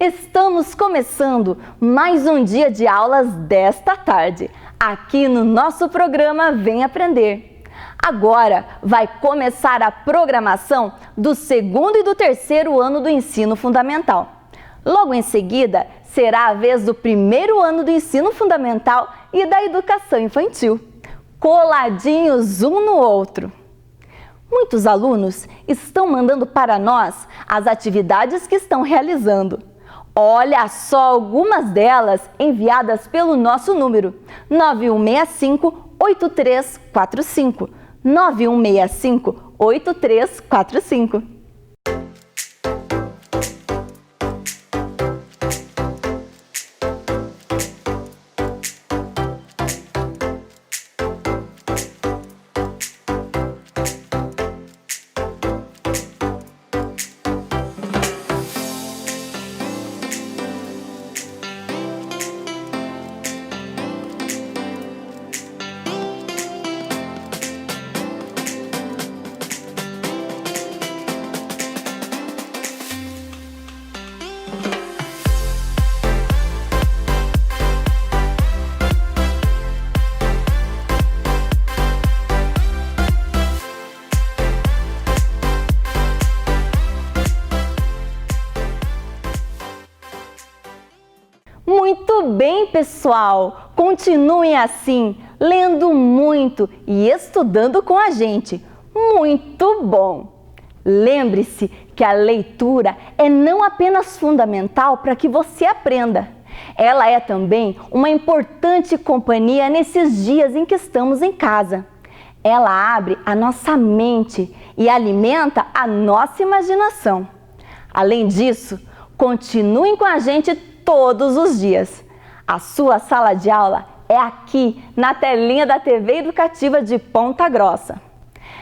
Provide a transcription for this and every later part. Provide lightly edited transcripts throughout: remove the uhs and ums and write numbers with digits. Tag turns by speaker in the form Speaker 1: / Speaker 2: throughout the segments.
Speaker 1: Estamos começando mais um dia de aulas desta tarde, aqui no nosso programa Vem Aprender. Agora vai começar a programação do segundo e do terceiro ano do ensino fundamental. Logo em seguida, será a vez do primeiro ano do ensino fundamental e da educação infantil, coladinhos um no outro. Muitos alunos estão mandando para nós as atividades que estão realizando. Olha só algumas delas enviadas pelo nosso número 9165-8345. 9165-8345. Muito bem, pessoal! Continuem assim, lendo muito e estudando com a gente. Muito bom! Lembre-se que a leitura é não apenas fundamental para que você aprenda. Ela é também uma importante companhia nesses dias em que estamos em casa. Ela abre a nossa mente e alimenta a nossa imaginação. Além disso, continuem com a gente todos os dias. A sua sala de aula é aqui na telinha da TV Educativa de Ponta Grossa.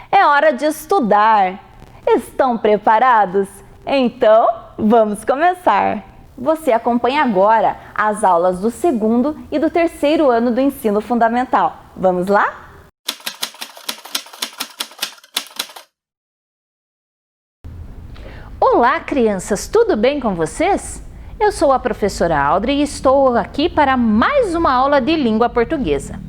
Speaker 1: É hora de estudar. Estão preparados? Então, vamos começar! Você acompanha agora as aulas do segundo e do terceiro ano do ensino fundamental. Vamos lá?
Speaker 2: Olá, crianças! Tudo bem com vocês? Eu sou a professora Audrey e estou aqui para mais uma aula de língua portuguesa.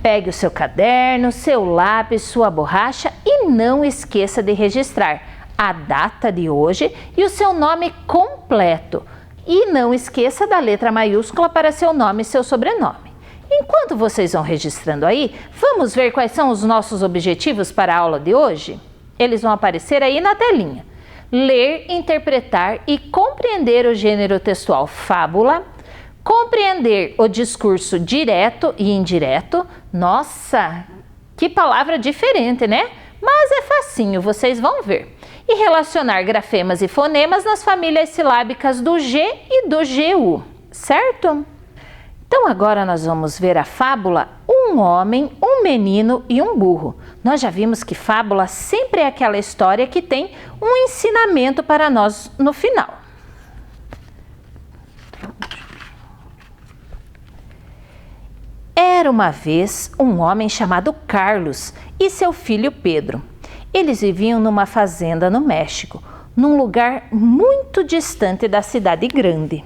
Speaker 2: Pegue o seu caderno, seu lápis, sua borracha e não esqueça de registrar a data de hoje e o seu nome completo. E não esqueça da letra maiúscula para seu nome e seu sobrenome. Enquanto vocês vão registrando aí, vamos ver quais são os nossos objetivos para a aula de hoje? Eles vão aparecer aí na telinha. Ler, interpretar e compreender o gênero textual fábula, compreender o discurso direto e indireto. Nossa, que palavra diferente, né? Mas é facinho, vocês vão ver. E relacionar grafemas e fonemas nas famílias silábicas do G e do GU, certo? Então agora nós vamos ver a fábula Um Homem, um Menino e um Burro. Nós já vimos que fábula sempre é aquela história que tem um ensinamento para nós no final. Era uma vez um homem chamado Carlos e seu filho Pedro. Eles viviam numa fazenda no México, num lugar muito distante da cidade grande.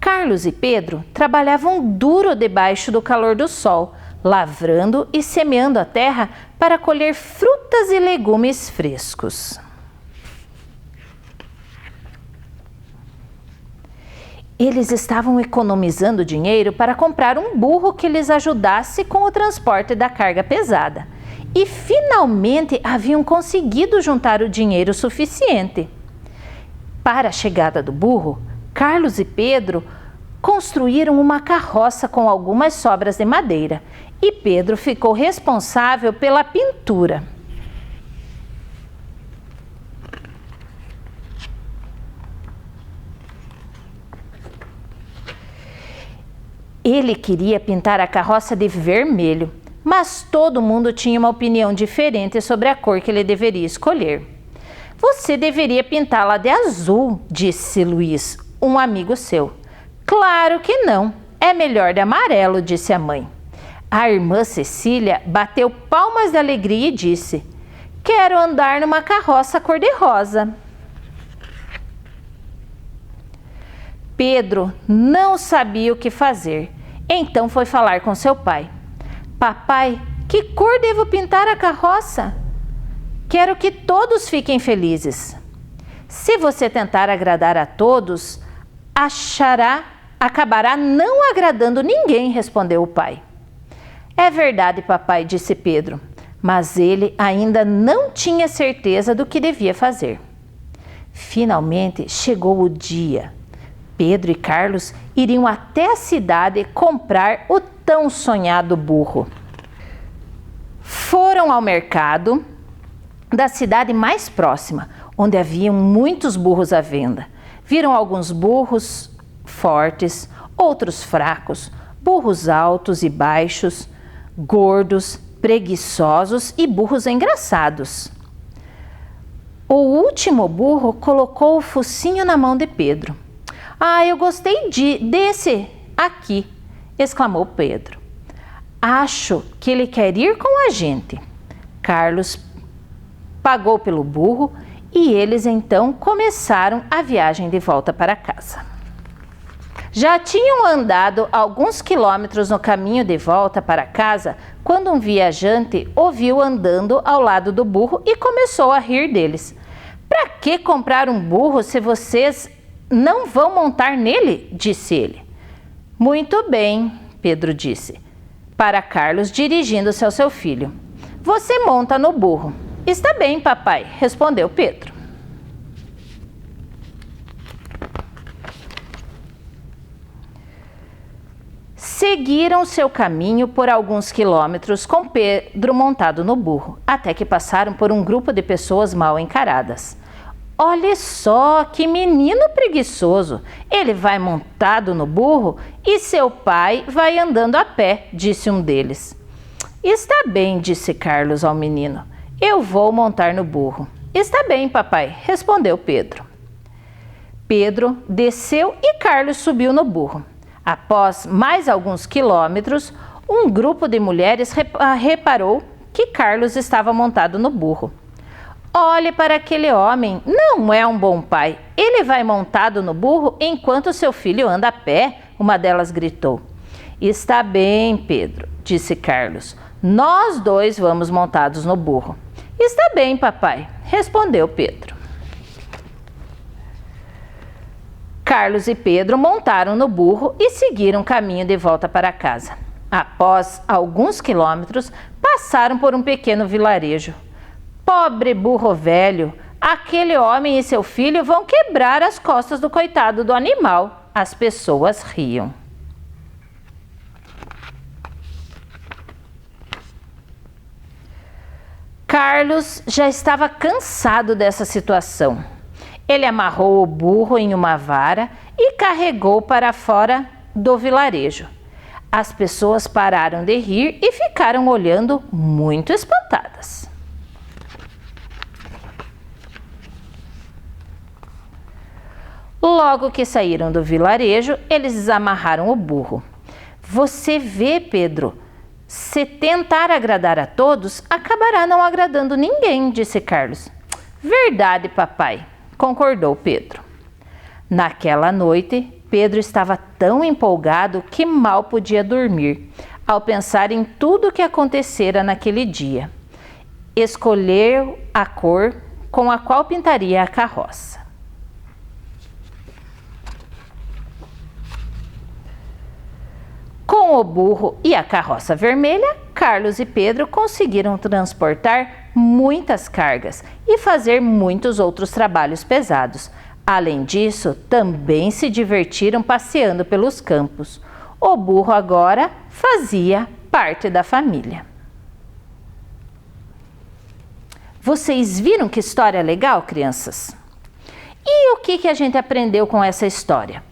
Speaker 2: Carlos e Pedro trabalhavam duro debaixo do calor do sol, lavrando e semeando a terra para colher frutas e legumes frescos. Eles estavam economizando dinheiro para comprar um burro que lhes ajudasse com o transporte da carga pesada. E finalmente haviam conseguido juntar o dinheiro suficiente. Para a chegada do burro, Carlos e Pedro construíram uma carroça com algumas sobras de madeira e Pedro ficou responsável pela pintura. Ele queria pintar a carroça de vermelho, mas todo mundo tinha uma opinião diferente sobre a cor que ele deveria escolher. Você deveria pintá-la de azul, disse Luiz, um amigo seu. Claro que não, é melhor de amarelo, disse a mãe. A irmã Cecília bateu palmas de alegria e disse: quero andar numa carroça cor-de-rosa. Pedro não sabia o que fazer, então foi falar com seu pai. Papai, que cor devo pintar a carroça? Quero que todos fiquem felizes. Se você tentar agradar a todos, acabará não agradando ninguém, respondeu o pai. É verdade, papai, disse Pedro, mas ele ainda não tinha certeza do que devia fazer. Finalmente chegou o dia. Pedro e Carlos iriam até a cidade comprar o tão sonhado burro. Foram ao mercado da cidade mais próxima, onde haviam muitos burros à venda. Viram alguns burros fortes, outros fracos, burros altos e baixos, gordos, preguiçosos e burros engraçados. O último burro colocou o focinho na mão de Pedro. Ah, eu gostei desse aqui, exclamou Pedro. Acho que ele quer ir com a gente. Carlos pagou pelo burro e eles então começaram a viagem de volta para casa. Já tinham andado alguns quilômetros no caminho de volta para casa quando um viajante ouviu andando ao lado do burro e começou a rir deles. Para que comprar um burro se vocês não vão montar nele? Disse ele. Muito bem, Pedro disse para Carlos, dirigindo-se ao seu filho. Você monta no burro. Está bem, papai, respondeu Pedro. Seguiram seu caminho por alguns quilômetros com Pedro montado no burro, até que passaram por um grupo de pessoas mal encaradas. Olha só, que menino preguiçoso! Ele vai montado no burro e seu pai vai andando a pé, disse um deles. Está bem, disse Carlos ao menino. Eu vou montar no burro. Está bem, papai, respondeu Pedro. Pedro desceu e Carlos subiu no burro. Após mais alguns quilômetros, um grupo de mulheres reparou que Carlos estava montado no burro. Olhe para aquele homem, não é um bom pai. Ele vai montado no burro enquanto seu filho anda a pé, uma delas gritou. Está bem, Pedro, disse Carlos. Nós dois vamos montados no burro. Está bem, papai, respondeu Pedro. Carlos e Pedro montaram no burro e seguiram caminho de volta para casa. Após alguns quilômetros, passaram por um pequeno vilarejo. Pobre burro velho, aquele homem e seu filho vão quebrar as costas do coitado do animal. As pessoas riam. Carlos já estava cansado dessa situação. Ele amarrou o burro em uma vara e carregou para fora do vilarejo. As pessoas pararam de rir e ficaram olhando muito espantadas. Logo que saíram do vilarejo, eles desamarraram o burro. Você vê, Pedro, se tentar agradar a todos, acabará não agradando ninguém, disse Carlos. Verdade, papai, concordou Pedro. Naquela noite, Pedro estava tão empolgado que mal podia dormir, ao pensar em tudo o que acontecera naquele dia. Escolheu a cor com a qual pintaria a carroça. Com o burro e a carroça vermelha, Carlos e Pedro conseguiram transportar muitas cargas e fazer muitos outros trabalhos pesados. Além disso, também se divertiram passeando pelos campos. O burro agora fazia parte da família. Vocês viram que história legal, crianças? E o que a gente aprendeu com essa história?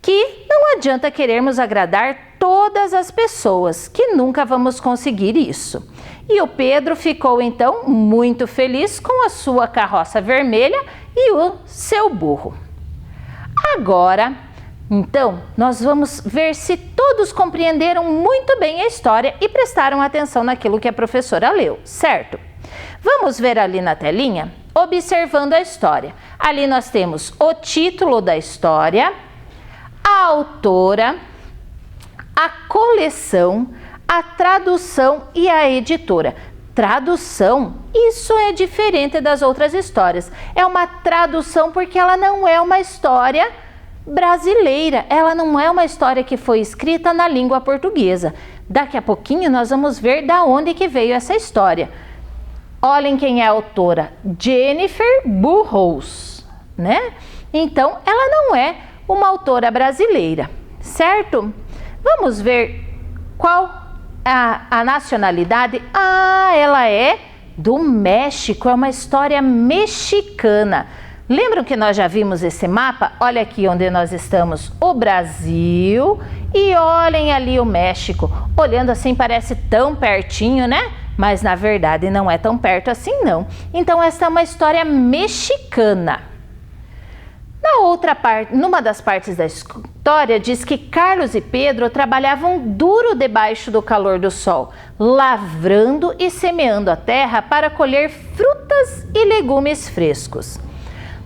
Speaker 2: Que não adianta querermos agradar todas as pessoas, que nunca vamos conseguir isso. E o Pedro ficou então muito feliz com a sua carroça vermelha e o seu burro. Agora, então, nós vamos ver se todos compreenderam muito bem a história e prestaram atenção naquilo que a professora leu, certo? Vamos ver ali na telinha, observando a história. Ali nós temos o título da história, a autora, a coleção, a tradução e a editora. Tradução, isso é diferente das outras histórias. É uma tradução porque ela não é uma história brasileira, ela não é uma história que foi escrita na língua portuguesa. Daqui a pouquinho nós vamos ver da onde que veio essa história. Olhem quem é a autora, Jennifer Burroughs, né? Então, ela não é uma autora brasileira, certo? Vamos ver qual a nacionalidade. Ela é do México, é uma história mexicana. Lembram que nós já vimos esse mapa? Olha aqui onde nós estamos, o Brasil, e olhem ali o México. Olhando assim parece tão pertinho, né? Mas na verdade não é tão perto assim não. Então essa é uma história mexicana. Na outra parte, numa das partes da história, diz que Carlos e Pedro trabalhavam duro debaixo do calor do sol, lavrando e semeando a terra para colher frutas e legumes frescos.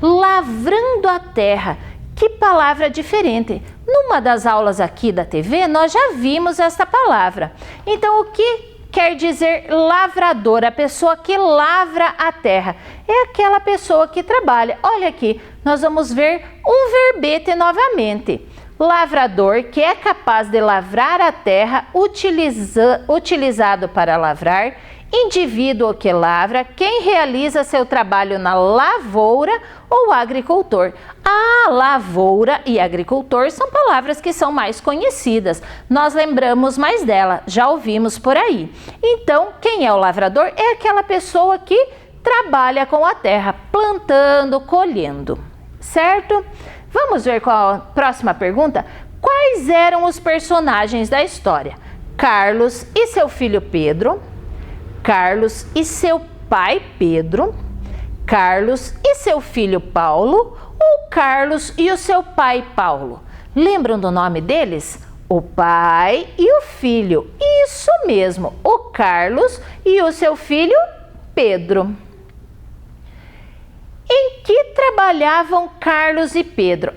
Speaker 2: Lavrando a terra, que palavra diferente. Numa das aulas aqui da TV, nós já vimos essa palavra. Então, o que quer dizer lavrador? A pessoa que lavra a terra. É aquela pessoa que trabalha. Olha aqui, nós vamos ver um verbete novamente. Lavrador, que é capaz de lavrar a terra, utilizado para lavrar. Indivíduo que lavra, quem realiza seu trabalho na lavoura ou agricultor. A lavoura e agricultor são palavras que são mais conhecidas. Nós lembramos mais dela, já ouvimos por aí. Então, quem é o lavrador? É aquela pessoa que trabalha com a terra, plantando, colhendo, certo? Vamos ver qual a próxima pergunta? Quais eram os personagens da história? Carlos e seu filho Pedro, Carlos e seu pai Pedro, Carlos e seu filho Paulo ou Carlos e o seu pai Paulo? Lembram do nome deles? O pai e o filho. Isso mesmo, o Carlos e o seu filho Pedro. Em que trabalhavam Carlos e Pedro?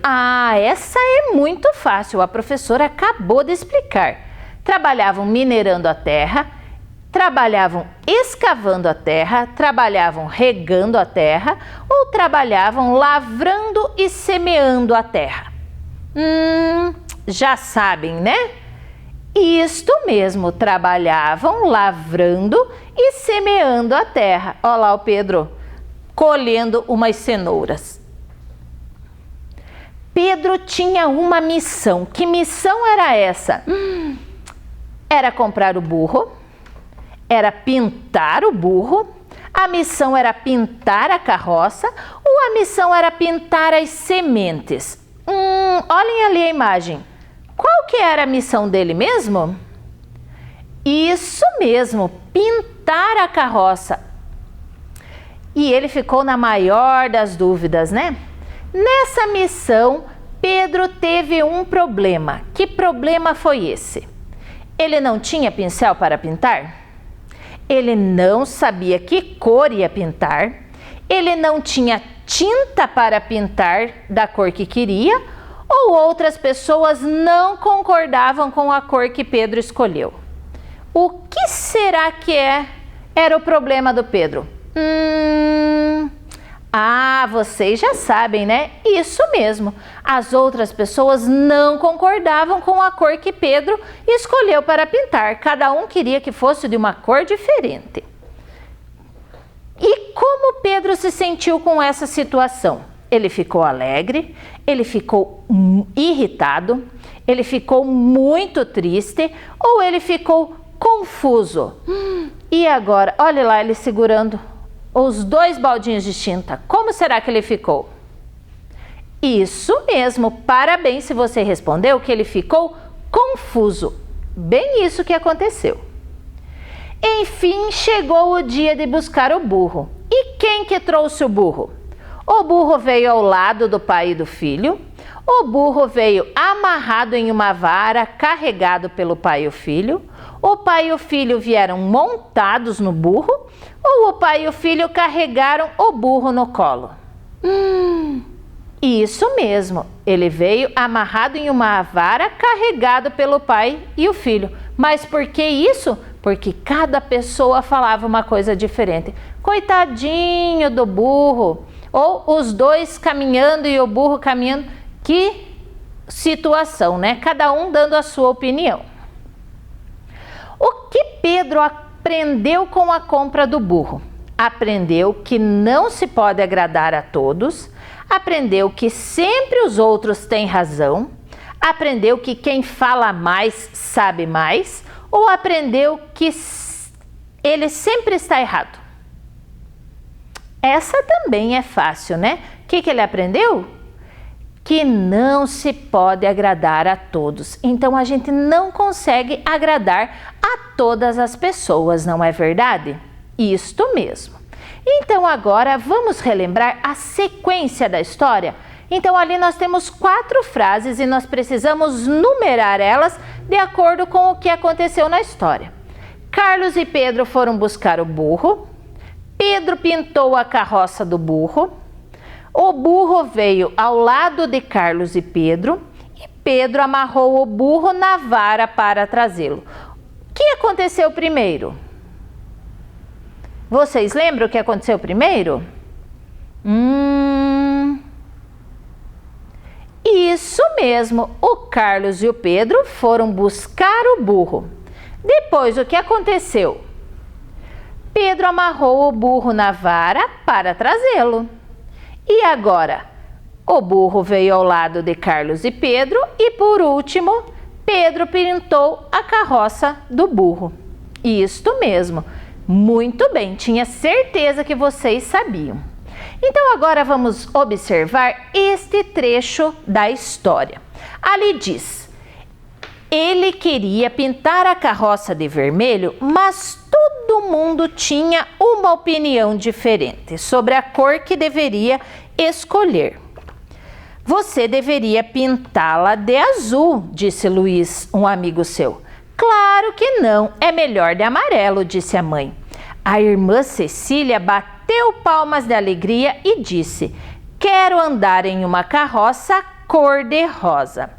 Speaker 2: Essa é muito fácil, a professora acabou de explicar. Trabalhavam minerando a terra, trabalhavam escavando a terra, trabalhavam regando a terra ou trabalhavam lavrando e semeando a terra? Já sabem, né? Isto mesmo, trabalhavam lavrando e semeando a terra. Olha lá o Pedro colhendo umas cenouras. Pedro tinha uma missão. Que missão era essa? Era comprar o burro, era pintar o burro, a missão era pintar a carroça ou a missão era pintar as sementes? Olhem ali a imagem. Qual que era a missão dele mesmo? Isso mesmo, pintar a carroça. E ele ficou na maior das dúvidas, né? Nessa missão, Pedro teve um problema. Que problema foi esse? Ele não tinha pincel para pintar? Ele não sabia que cor ia pintar? Ele não tinha tinta para pintar da cor que queria? Ou outras pessoas não concordavam com a cor que Pedro escolheu? O que será que era o problema do Pedro? Vocês já sabem, né? Isso mesmo. As outras pessoas não concordavam com a cor que Pedro escolheu para pintar. Cada um queria que fosse de uma cor diferente. E como Pedro se sentiu com essa situação? Ele ficou alegre, ele ficou irritado, ele ficou muito triste ou ele ficou confuso? E agora, olha lá ele segurando os 2 baldinhos de tinta. Como será que ele ficou? Isso mesmo, parabéns se você respondeu que ele ficou confuso. Bem isso que aconteceu. Enfim, chegou o dia de buscar o burro. E quem que trouxe o burro? O burro veio ao lado do pai e do filho. O burro veio amarrado em uma vara, carregado pelo pai e o filho. O pai e o filho vieram montados no burro, ou o pai e o filho carregaram o burro no colo? Isso mesmo, ele veio amarrado em uma vara, carregado pelo pai e o filho. Mas por que isso? Porque cada pessoa falava uma coisa diferente. Coitadinho do burro, ou os dois caminhando e o burro caminhando. Que situação, né? Cada um dando a sua opinião. O que Pedro aprendeu com a compra do burro? Aprendeu que não se pode agradar a todos, aprendeu que sempre os outros têm razão, aprendeu que quem fala mais sabe mais, ou aprendeu que ele sempre está errado? Essa também é fácil, né? O que ele aprendeu? Que não se pode agradar a todos. Então a gente não consegue agradar a todas as pessoas, não é verdade? Isto mesmo. Então agora vamos relembrar a sequência da história? Então ali nós temos 4 frases e nós precisamos numerar elas de acordo com o que aconteceu na história. Carlos e Pedro foram buscar o burro. Pedro pintou a carroça do burro. O burro veio ao lado de Carlos e Pedro e Pedro amarrou o burro na vara para trazê-lo. O que aconteceu primeiro? Vocês lembram o que aconteceu primeiro? Isso mesmo, o Carlos e o Pedro foram buscar o burro. Depois, o que aconteceu? Pedro amarrou o burro na vara para trazê-lo. E agora? O burro veio ao lado de Carlos e Pedro e, por último, Pedro pintou a carroça do burro. Isto mesmo. Muito bem, tinha certeza que vocês sabiam. Então agora vamos observar este trecho da história. Ali diz: ele queria pintar a carroça de vermelho, mas todo mundo tinha uma opinião diferente sobre a cor que deveria escolher. Você deveria pintá-la de azul, disse Luiz, um amigo seu. Claro que não, é melhor de amarelo, disse a mãe. A irmã Cecília bateu palmas de alegria e disse: quero andar em uma carroça cor-de-rosa.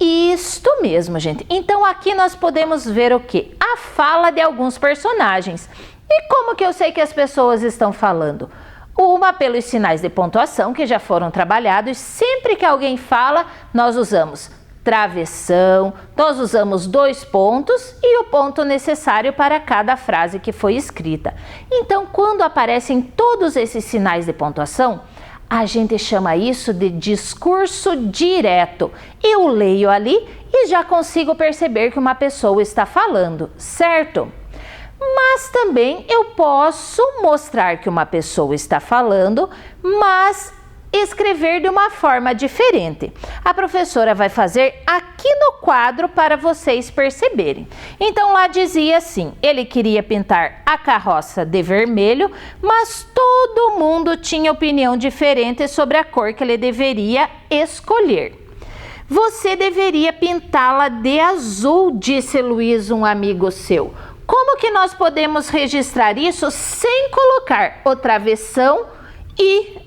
Speaker 2: Isto mesmo, gente. Então aqui nós podemos ver o quê? A fala de alguns personagens. E como que eu sei que as pessoas estão falando? Uma, pelos sinais de pontuação que já foram trabalhados. Sempre que alguém fala, nós usamos travessão, nós usamos 2 pontos e o ponto necessário para cada frase que foi escrita. Então, quando aparecem todos esses sinais de pontuação, a gente chama isso de discurso direto. Eu leio ali e já consigo perceber que uma pessoa está falando, certo? Mas também eu posso mostrar que uma pessoa está falando, mas escrever de uma forma diferente. A professora vai fazer aqui no quadro para vocês perceberem. Então lá dizia assim: ele queria pintar a carroça de vermelho, mas todo mundo tinha opinião diferente sobre a cor que ele deveria escolher. Você deveria pintá-la de azul, disse Luiz, um amigo seu. Como que nós podemos registrar isso sem colocar o travessão e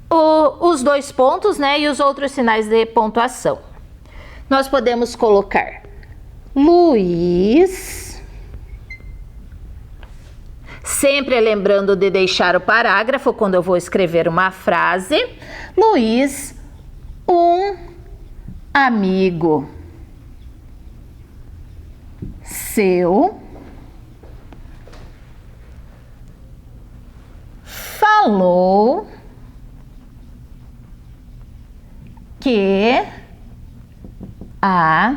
Speaker 2: os 2 pontos, né, e os outros sinais de pontuação? Nós podemos colocar Luiz, sempre lembrando de deixar o parágrafo quando eu vou escrever uma frase. Luiz, um amigo seu falou que a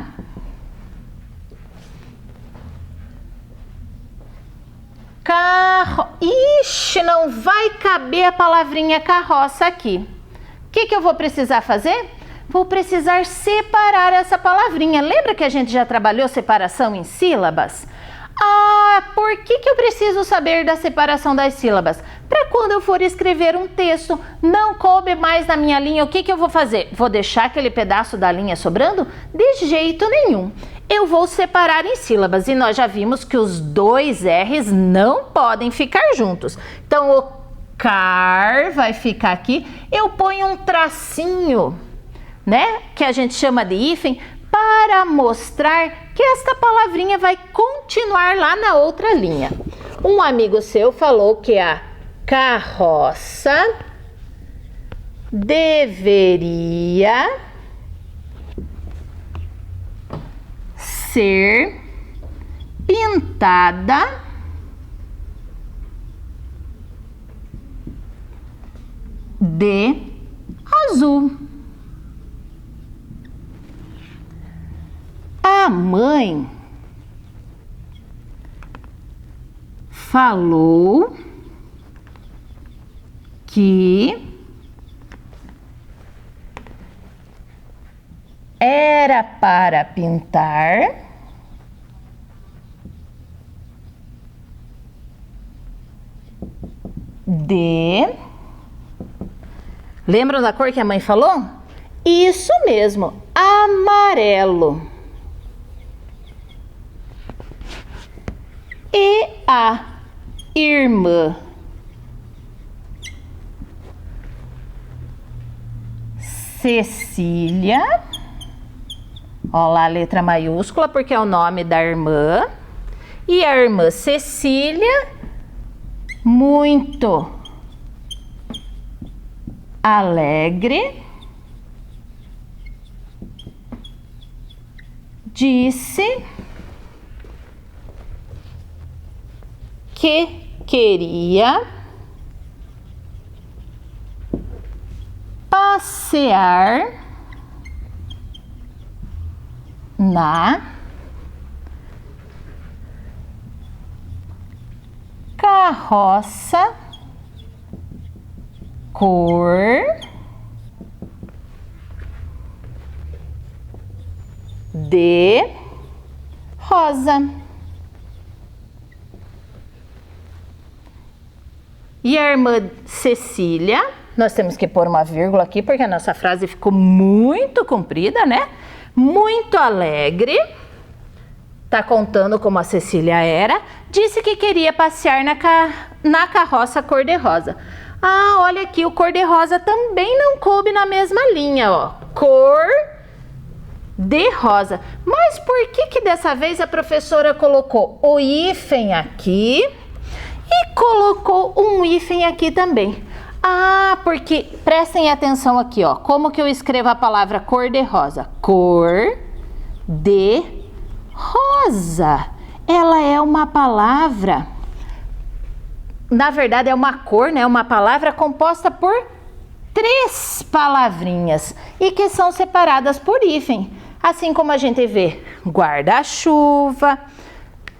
Speaker 2: Ixi, não vai caber a palavrinha carroça aqui. O que eu vou precisar fazer? Vou precisar separar essa palavrinha. Lembra que a gente já trabalhou separação em sílabas? Por que eu preciso saber da separação das sílabas? Para quando eu for escrever um texto, não coube mais na minha linha, o que eu vou fazer? Vou deixar aquele pedaço da linha sobrando? De jeito nenhum. Eu vou separar em sílabas e nós já vimos que os 2 R's não podem ficar juntos. Então, car vai ficar aqui. Eu ponho um tracinho, né? Que a gente chama de hífen, para mostrar que esta palavrinha vai continuar lá na outra linha. Um amigo seu falou que a carroça deveria ser pintada de azul. A mãe falou que era para pintar de... Lembram da cor que a mãe falou? Isso mesmo, amarelo. E a irmã Cecília, ó lá a letra maiúscula porque é o nome da irmã, e a irmã Cecília, muito alegre, disse que queria passear na carroça cor de rosa. E a irmã Cecília, nós temos que pôr uma vírgula aqui porque a nossa frase ficou muito comprida, né? Muito alegre, tá contando como a Cecília era, disse que queria passear na carroça cor-de-rosa. Ah, olha aqui, o cor-de-rosa também não coube na mesma linha, ó. Cor de rosa. Mas por que dessa vez a professora colocou o hífen aqui e colocou um hífen aqui também? Ah, porque prestem atenção aqui, ó. Como que eu escrevo a palavra cor de rosa? Cor de rosa. Ela é uma palavra, na verdade é uma cor, né? Uma palavra composta por 3 palavrinhas e que são separadas por hífen. Assim como a gente vê guarda-chuva.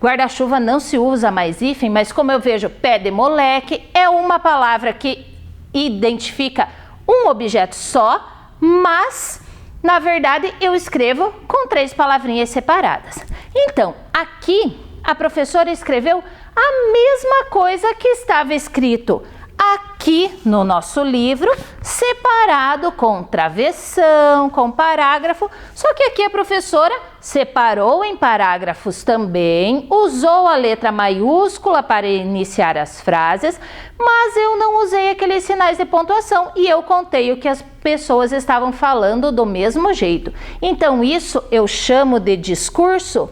Speaker 2: Guarda-chuva não se usa mais hífen, mas como eu vejo pé de moleque, é uma palavra que identifica um objeto só, mas na verdade eu escrevo com 3 palavrinhas separadas. Então, aqui a professora escreveu a mesma coisa que estava escrito aqui no nosso livro, separado com travessão, com parágrafo, só que aqui a professora separou em parágrafos também, usou a letra maiúscula para iniciar as frases, mas eu não usei aqueles sinais de pontuação e eu contei o que as pessoas estavam falando do mesmo jeito. Então isso eu chamo de discurso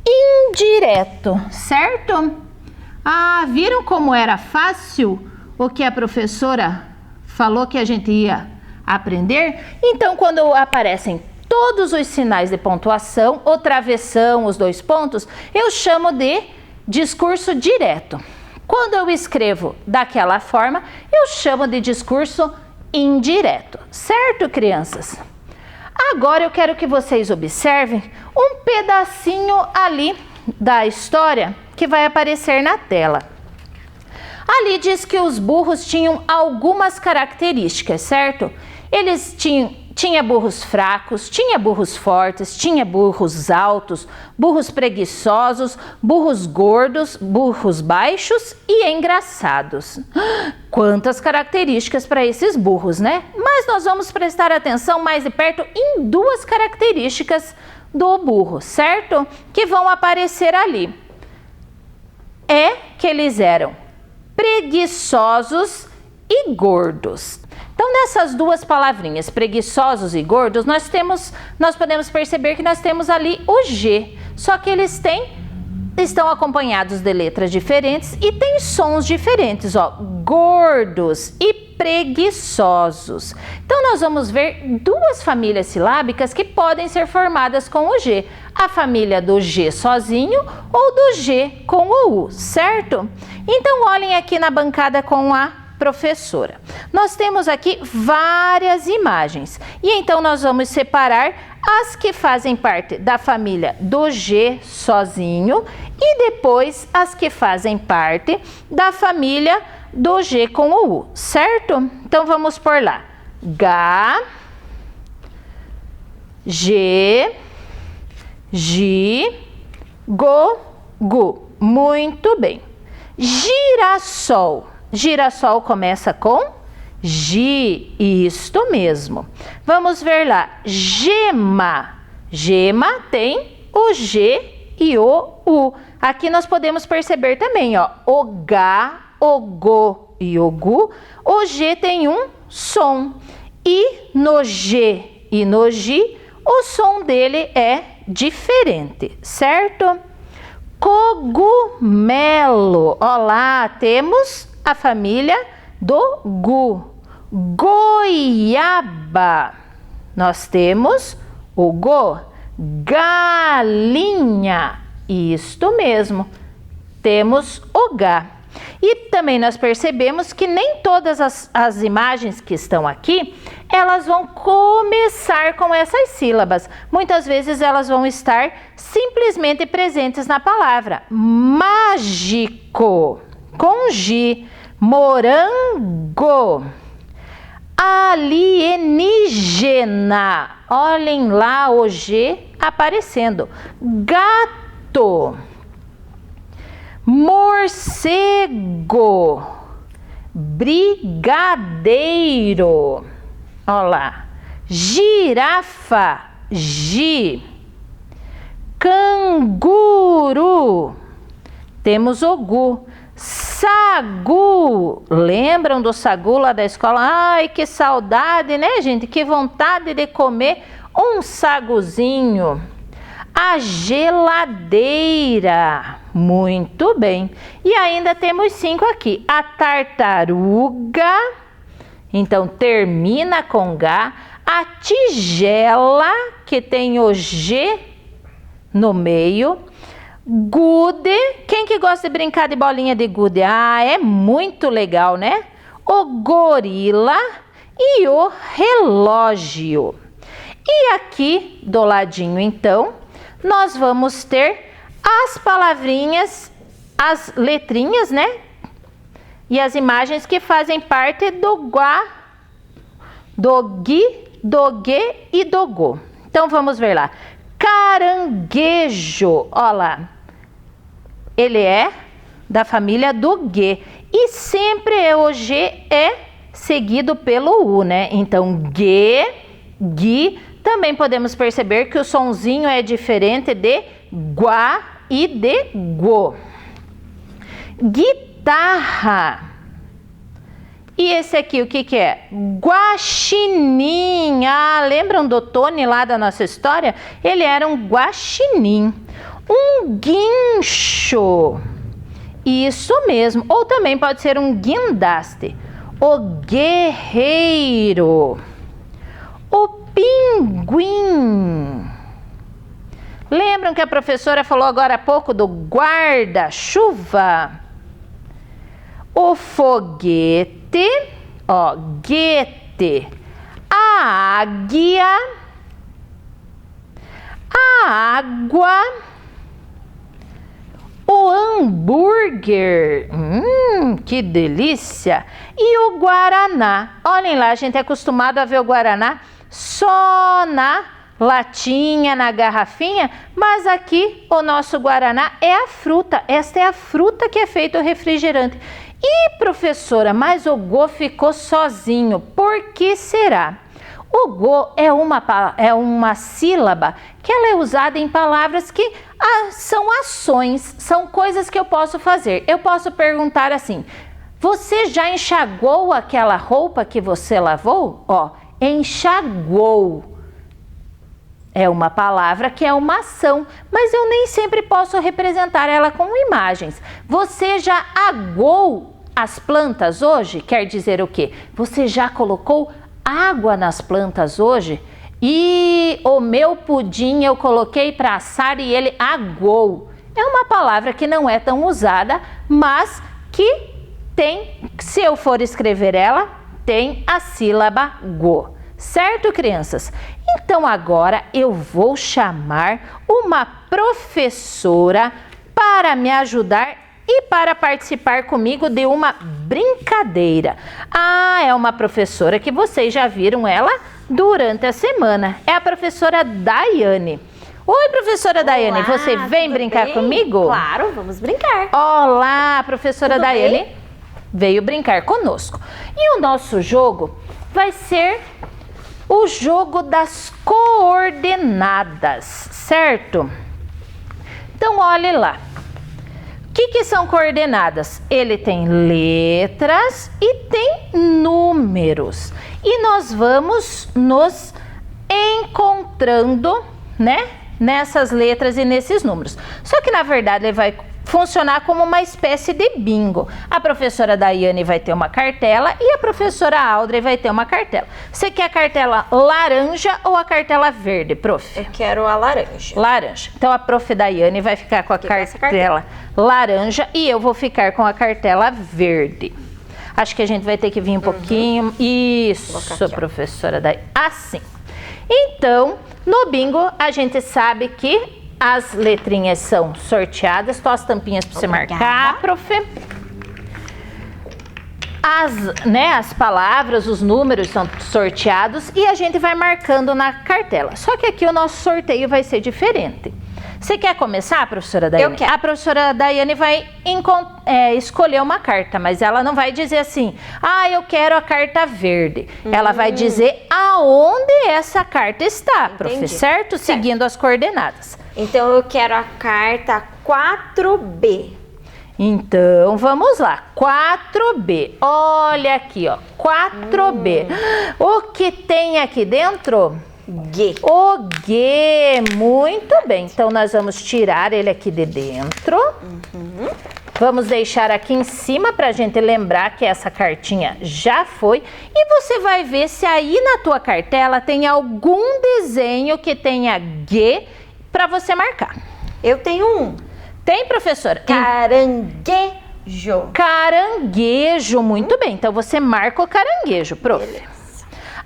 Speaker 2: indireto, certo? Ah, viram como era fácil o que a professora falou que a gente ia aprender? Então, quando aparecem todos os sinais de pontuação, o travessão, os 2 pontos, eu chamo de discurso direto. Quando eu escrevo daquela forma, eu chamo de discurso indireto. Certo, crianças? Agora eu quero que vocês observem um pedacinho ali da história que vai aparecer na tela. Ali diz que os burros tinham algumas características, certo? Eles tinha burros fracos, tinha burros fortes, tinha burros altos, burros preguiçosos, burros gordos, burros baixos e engraçados. Quantas características para esses burros, né? Mas nós vamos prestar atenção mais de perto em 2 características do burro, certo? Que vão aparecer ali. É que eles eram preguiçosos e gordos. Então, nessas duas palavrinhas, preguiçosos e gordos, nós podemos perceber que nós temos ali o G, só que eles estão acompanhados de letras diferentes e têm sons diferentes, ó, gordos e preguiçosos. Então, nós vamos ver duas famílias silábicas que podem ser formadas com o G, a família do G sozinho ou do G com o U, certo? Então, olhem aqui na bancada com a professora. Nós temos aqui várias imagens e então nós vamos separar as que fazem parte da família do G sozinho e depois as que fazem parte da família do G com o U, certo? Então vamos por lá. G, G, Gi, Go, Gu. Muito bem. Girassol. Girassol começa com Gi, isto mesmo. Vamos ver lá, gema. Gema tem o G e o U. Aqui nós podemos perceber também, ó, o Gá, o Go e o Gu. O G tem um som. E no G e no Gi, o som dele é diferente, certo? Cogumelo. Ó lá, temos a família do Gu. Goiaba. Nós temos o Go. Galinha. Isto mesmo. Temos o Gá. E também nós percebemos que nem todas as imagens que estão aqui, elas vão começar com essas sílabas. Muitas vezes elas vão estar simplesmente presentes na palavra. Mágico, com G. Morango. Alienígena. Olhem lá o G aparecendo. Gato. Morcego. Brigadeiro. Olha lá. Girafa. Gi. Canguru. Temos o Gu. Sagu. Lembram do sagu lá da escola? Ai, que saudade, né, gente? Que vontade de comer um saguzinho. A geladeira. Muito bem. E ainda temos 5 aqui. A tartaruga. Então, termina com H. A tigela, que tem o G no meio. Gude. Quem que gosta de brincar de bolinha de gude? Ah, é muito legal, né? O gorila e o relógio. E aqui do ladinho, então, nós vamos ter as palavrinhas, as letrinhas, né? E as imagens que fazem parte do Guá, do Gui, do Gue e do Go. Então vamos ver lá. Caranguejo, ó lá. Ele é da família do Gue. E sempre o G é seguido pelo U, né? Então, Gue, Gui. Também podemos perceber que o sonzinho é diferente de Guá e de Go. Guitarra. E esse aqui, o que que é? Guaxinim. Ah, lembram do Tony lá da nossa história? Ele era um guaxinim. Um guincho. Isso mesmo. Ou também pode ser um guindaste. O guerreiro. O pinguim. Lembram que a professora falou agora há pouco do guarda-chuva? O foguete, ó, guete. A águia. A água. O hambúrguer. Que delícia. E o guaraná. Olhem lá, a gente é acostumado a ver o guaraná só na latinha, na garrafinha, mas aqui o nosso guaraná é a fruta. Esta é a fruta que é feito o refrigerante. E professora, mas o Go ficou sozinho. Por que será? O Go é uma sílaba que ela é usada em palavras que são ações, são coisas que eu posso fazer. Eu posso perguntar assim: Você já enxagou aquela roupa que você lavou? Ó, enxagou. É uma palavra que é uma ação, mas eu nem sempre posso representar ela com imagens. Você já aguou as plantas hoje? Quer dizer o quê? Você já colocou água nas plantas hoje? E o meu pudim eu coloquei para assar e ele aguou. É uma palavra que não é tão usada, mas que tem, se eu for escrever ela, tem a sílaba go. Certo, crianças? Então agora eu vou chamar uma professora para me ajudar e para participar comigo de uma brincadeira. Ah, é uma professora que vocês já viram ela durante a semana. É a professora Daiane. Oi, professora Daiane, você vem brincar comigo?
Speaker 3: Claro, vamos brincar.
Speaker 2: Olá, professora
Speaker 3: Tudo
Speaker 2: Daiane
Speaker 3: bem?
Speaker 2: veio brincar conosco. E o nosso jogo vai ser o jogo das coordenadas, certo? Então, olhe lá. O que são coordenadas? Ele tem letras e tem números. E nós vamos nos encontrando, né? Nessas letras e nesses números. Só que, na verdade, ele vai funcionar como uma espécie de bingo. A professora Daiane vai ter uma cartela e a professora Audrey vai ter uma cartela. Você quer a cartela laranja ou a cartela verde, prof?
Speaker 3: Eu quero a laranja.
Speaker 2: Laranja. Então a prof Daiane vai ficar com a cartela laranja e eu vou ficar com a cartela verde. Acho que a gente vai ter que vir um pouquinho. Isso, aqui, professora Daiane. Assim. Então, no bingo, a gente sabe que as letrinhas são sorteadas. Tô as tampinhas para você marcar, prof. As palavras, os números são sorteados e a gente vai marcando na cartela. Só que aqui o nosso sorteio vai ser diferente. Você quer começar, professora Daiane?
Speaker 3: Eu quero.
Speaker 2: A professora Daiane vai escolher uma carta, mas ela não vai dizer assim, ah, eu quero a carta verde. Ela vai dizer aonde essa carta está, prof, certo? Seguindo as coordenadas.
Speaker 3: Então eu quero a carta 4B.
Speaker 2: Então, vamos lá. 4B. Olha aqui, ó. 4B. O que tem aqui dentro?
Speaker 3: G.
Speaker 2: O G. Muito bem. Então, nós vamos tirar ele aqui de dentro. Vamos deixar aqui em cima para a gente lembrar que essa cartinha já foi. E você vai ver se aí na tua cartela tem algum desenho que tenha G para você marcar.
Speaker 3: Eu tenho um.
Speaker 2: Tem, professora?
Speaker 3: Caranguejo.
Speaker 2: Caranguejo, muito bem. Então você marca o caranguejo, prof.
Speaker 3: Beleza.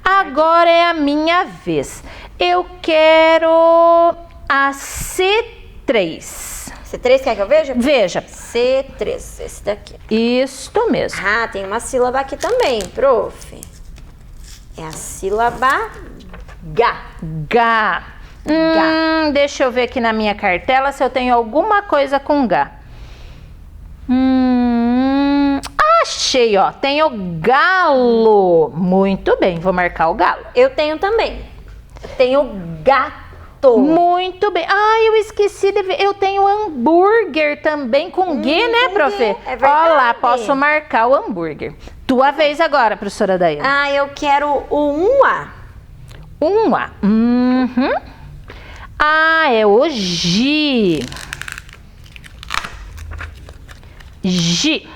Speaker 2: Agora é a minha vez. Eu quero a C3.
Speaker 3: C3 quer que eu veja?
Speaker 2: Veja.
Speaker 3: C3, esse daqui.
Speaker 2: Isto mesmo.
Speaker 3: Ah, tem uma sílaba aqui também, prof. É a sílaba G.
Speaker 2: G. Deixa eu ver aqui na minha cartela se eu tenho alguma coisa com G. Achei, ó. Tenho galo. Muito bem, vou marcar o galo.
Speaker 3: Eu tenho também. Eu tenho gato.
Speaker 2: Muito bem. Ah, eu esqueci de ver. Eu tenho hambúrguer também com G, né, prof?
Speaker 3: É verdade.
Speaker 2: Olha lá, posso marcar o hambúrguer. Tua vez agora, professora Daiane.
Speaker 3: Ah, eu quero o 1A.
Speaker 2: 1A. Ah, é o G. G.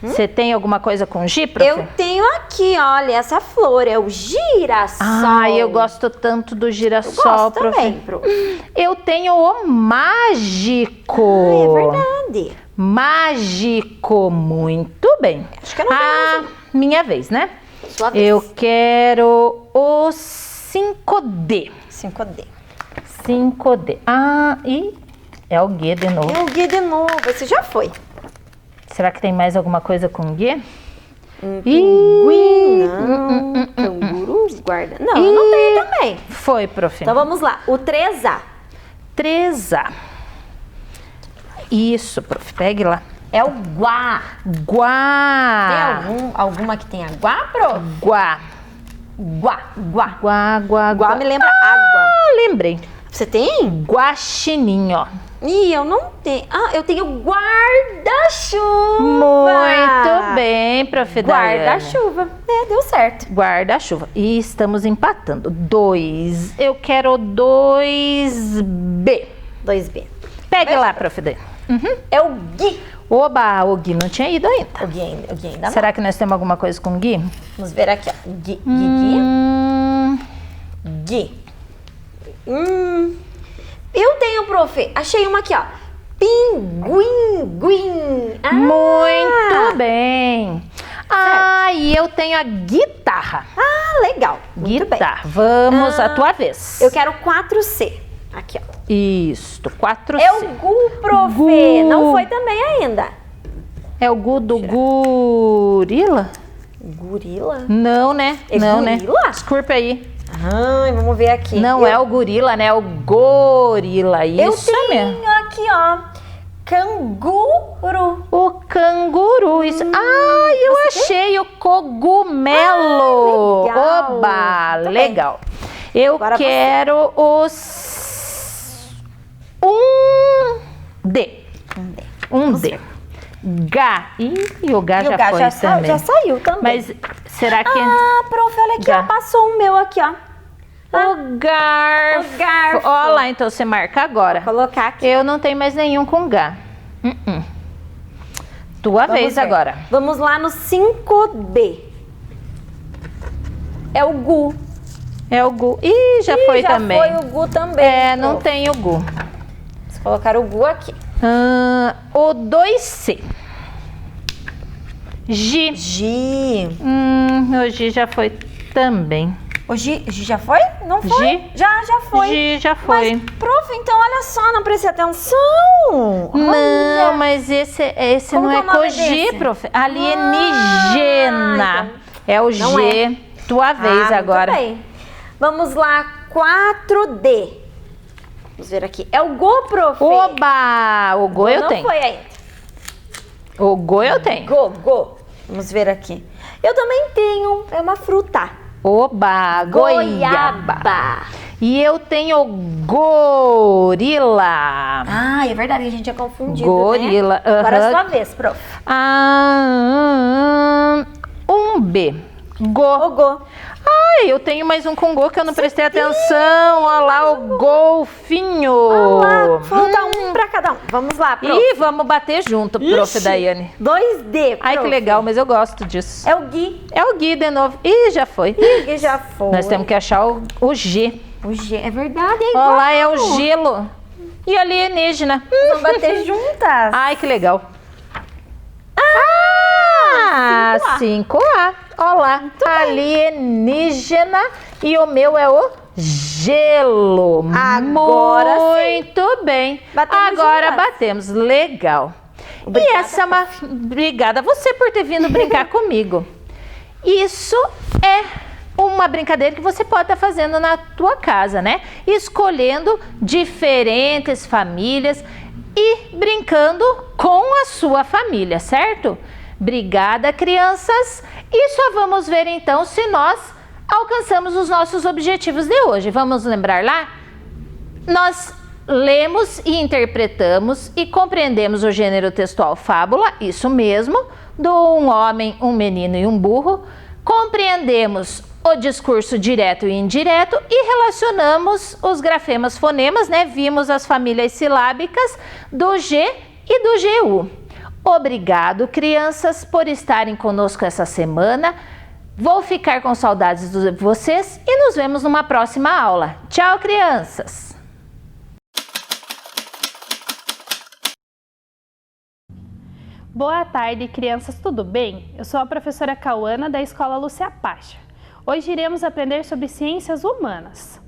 Speaker 2: Você tem alguma coisa com G, prof?
Speaker 3: Eu tenho aqui, olha, essa flor, é o girassol.
Speaker 2: Ah, eu gosto tanto do girassol,
Speaker 3: Eu gosto
Speaker 2: prof.
Speaker 3: também, prof.
Speaker 2: Eu tenho o mágico.
Speaker 3: Ah, é verdade.
Speaker 2: Mágico, muito bem.
Speaker 3: Acho que eu não tenho
Speaker 2: minha vez, né?
Speaker 3: Sua vez.
Speaker 2: Eu quero o 5D.
Speaker 3: 5D.
Speaker 2: 5D. Ah, e é o G de novo.
Speaker 3: É o G de novo, esse já foi.
Speaker 2: Será que tem mais alguma coisa com G?
Speaker 3: Pinguim, não. Canguru, guarda. Não, eu não tenho também.
Speaker 2: Foi, prof.
Speaker 3: Então vamos lá, o 3A.
Speaker 2: 3A. Isso, prof. Pegue lá.
Speaker 3: É o guá.
Speaker 2: Guá.
Speaker 3: Tem alguma que tenha guá, pro?
Speaker 2: Guá.
Speaker 3: Guá, guá.
Speaker 2: Guá, guá,
Speaker 3: Guá me lembra água.
Speaker 2: Ah, lembrei.
Speaker 3: Você tem?
Speaker 2: Guaxininho, ó.
Speaker 3: Ih, eu não tenho. Ah, eu tenho guarda-chuva.
Speaker 2: Muito bem, prof. Daiane.
Speaker 3: Guarda-chuva. Deu certo.
Speaker 2: Guarda-chuva. E estamos empatando. 2. Eu quero 2B.
Speaker 3: 2B.
Speaker 2: Pegue lá, prof. Daiane.
Speaker 3: É o Gui.
Speaker 2: Oba, o Gui não tinha ido ainda.
Speaker 3: O Gui ainda não.
Speaker 2: Será que nós temos alguma coisa com o Gui?
Speaker 3: Vamos ver aqui, ó. Gui. Gui. Eu tenho, prof. Achei uma aqui, ó. Pinguim.
Speaker 2: Muito bem. E eu tenho a guitarra.
Speaker 3: Legal. Muito bem.
Speaker 2: Guitarra. Vamos, a tua vez.
Speaker 3: Eu quero 4C. Aqui, ó.
Speaker 2: Isso, 4C.
Speaker 3: É o Gu, prof.
Speaker 2: Gu.
Speaker 3: Não foi também ainda.
Speaker 2: É o Gu do gorila?
Speaker 3: Gorila?
Speaker 2: Não, né?
Speaker 3: É
Speaker 2: não,
Speaker 3: gorila?
Speaker 2: né? Desculpa aí.
Speaker 3: Ai, vamos ver aqui.
Speaker 2: Não é o gorila, né? É o gorila. Isso
Speaker 3: Eu
Speaker 2: mesmo.
Speaker 3: tenho aqui, ó. Canguru.
Speaker 2: O canguru. Isso. Eu achei o cogumelo.
Speaker 3: legal.
Speaker 2: Oba,
Speaker 3: Muito
Speaker 2: legal. Eu
Speaker 3: Agora
Speaker 2: quero os 1D. Um D. Gá. Ih, o Gá
Speaker 3: E o
Speaker 2: já
Speaker 3: Gá
Speaker 2: foi
Speaker 3: já
Speaker 2: também.
Speaker 3: já saiu também.
Speaker 2: Mas será que...
Speaker 3: Prof, olha aqui,
Speaker 2: Gá.
Speaker 3: ó. Passou o meu aqui, ó.
Speaker 2: O garfo.
Speaker 3: O garfo.
Speaker 2: Ó lá, então você marca agora.
Speaker 3: Vou colocar aqui.
Speaker 2: Eu não tenho mais nenhum com Gá. Tua
Speaker 3: Vamos
Speaker 2: vez
Speaker 3: ver.
Speaker 2: agora.
Speaker 3: Vamos lá no 5D. É o Gu.
Speaker 2: É o Gu. Ih, já foi
Speaker 3: já
Speaker 2: também.
Speaker 3: foi o Gu também.
Speaker 2: É, não
Speaker 3: prof.
Speaker 2: tem o Gu.
Speaker 3: Vamos colocar o Gu aqui.
Speaker 2: O 2C. Gi.
Speaker 3: Gi.
Speaker 2: O Gi já foi também.
Speaker 3: O Gi já foi? Não foi?
Speaker 2: Gi?
Speaker 3: Já foi.
Speaker 2: Gi já foi.
Speaker 3: Mas, prof, então olha só, não prestei atenção.
Speaker 2: Não, mas esse
Speaker 3: Como
Speaker 2: não é
Speaker 3: que é o nome
Speaker 2: Cogi,
Speaker 3: desse?
Speaker 2: prof. Alienígena. É o
Speaker 3: Não
Speaker 2: G. Tua vez agora.
Speaker 3: Muito bem. Vamos lá, 4D. Vamos ver aqui. É o Go, prof.
Speaker 2: Oba! O Go eu
Speaker 3: não
Speaker 2: tenho.
Speaker 3: foi ainda.
Speaker 2: O Go eu tenho.
Speaker 3: Go. Vamos ver aqui. Eu também tenho. É uma fruta.
Speaker 2: Oba! Goiaba.
Speaker 3: Goiaba.
Speaker 2: E eu tenho gorila.
Speaker 3: É verdade, a gente tinha confundido,
Speaker 2: Gorila,
Speaker 3: né? Agora é
Speaker 2: aham.
Speaker 3: sua vez, prof.
Speaker 2: 1B. Go.
Speaker 3: O Go.
Speaker 2: Eu tenho mais um com Go que eu não prestei atenção. Olha lá o golfinho.
Speaker 3: Olha lá, falta um pra cada um. Vamos lá, prof.
Speaker 2: E vamos bater junto, prof.
Speaker 3: Ixi,
Speaker 2: Daiane.
Speaker 3: 2D,
Speaker 2: Ai, que
Speaker 3: prof.
Speaker 2: legal, mas eu gosto disso.
Speaker 3: É o Gui.
Speaker 2: É o Gui de novo. Ih, já foi.
Speaker 3: Gui já foi.
Speaker 2: Nós temos que achar o G.
Speaker 3: O G, é verdade, é
Speaker 2: Olha
Speaker 3: igual.
Speaker 2: lá, é o gelo. E alienígena.
Speaker 3: Vamos bater juntas.
Speaker 2: Ai, que legal. 5A. Olha lá, alienígena. E o meu é o gelo.
Speaker 3: Agora
Speaker 2: Muito bem.
Speaker 3: Batemos
Speaker 2: Agora
Speaker 3: juntas.
Speaker 2: batemos. Legal.
Speaker 3: Obrigada,
Speaker 2: E essa é uma... Obrigada a você por ter vindo brincar comigo. Isso é uma brincadeira que você pode estar fazendo na tua casa, né? Escolhendo diferentes famílias e brincando com a sua família, certo? Obrigada, crianças! E só vamos ver então se nós alcançamos os nossos objetivos de hoje. Vamos lembrar lá? Nós lemos e interpretamos e compreendemos o gênero textual fábula, isso mesmo, do um homem, um menino e um burro. Compreendemos o discurso direto e indireto e relacionamos os grafemas fonemas, né? Vimos as famílias silábicas do G e do GU. Obrigado, crianças, por estarem conosco essa semana. Vou ficar com saudades de vocês e nos vemos numa próxima aula. Tchau, crianças!
Speaker 4: Boa tarde, crianças, tudo bem? Eu sou a professora Cauana da Escola Lúcia Pacha. Hoje iremos aprender sobre ciências humanas.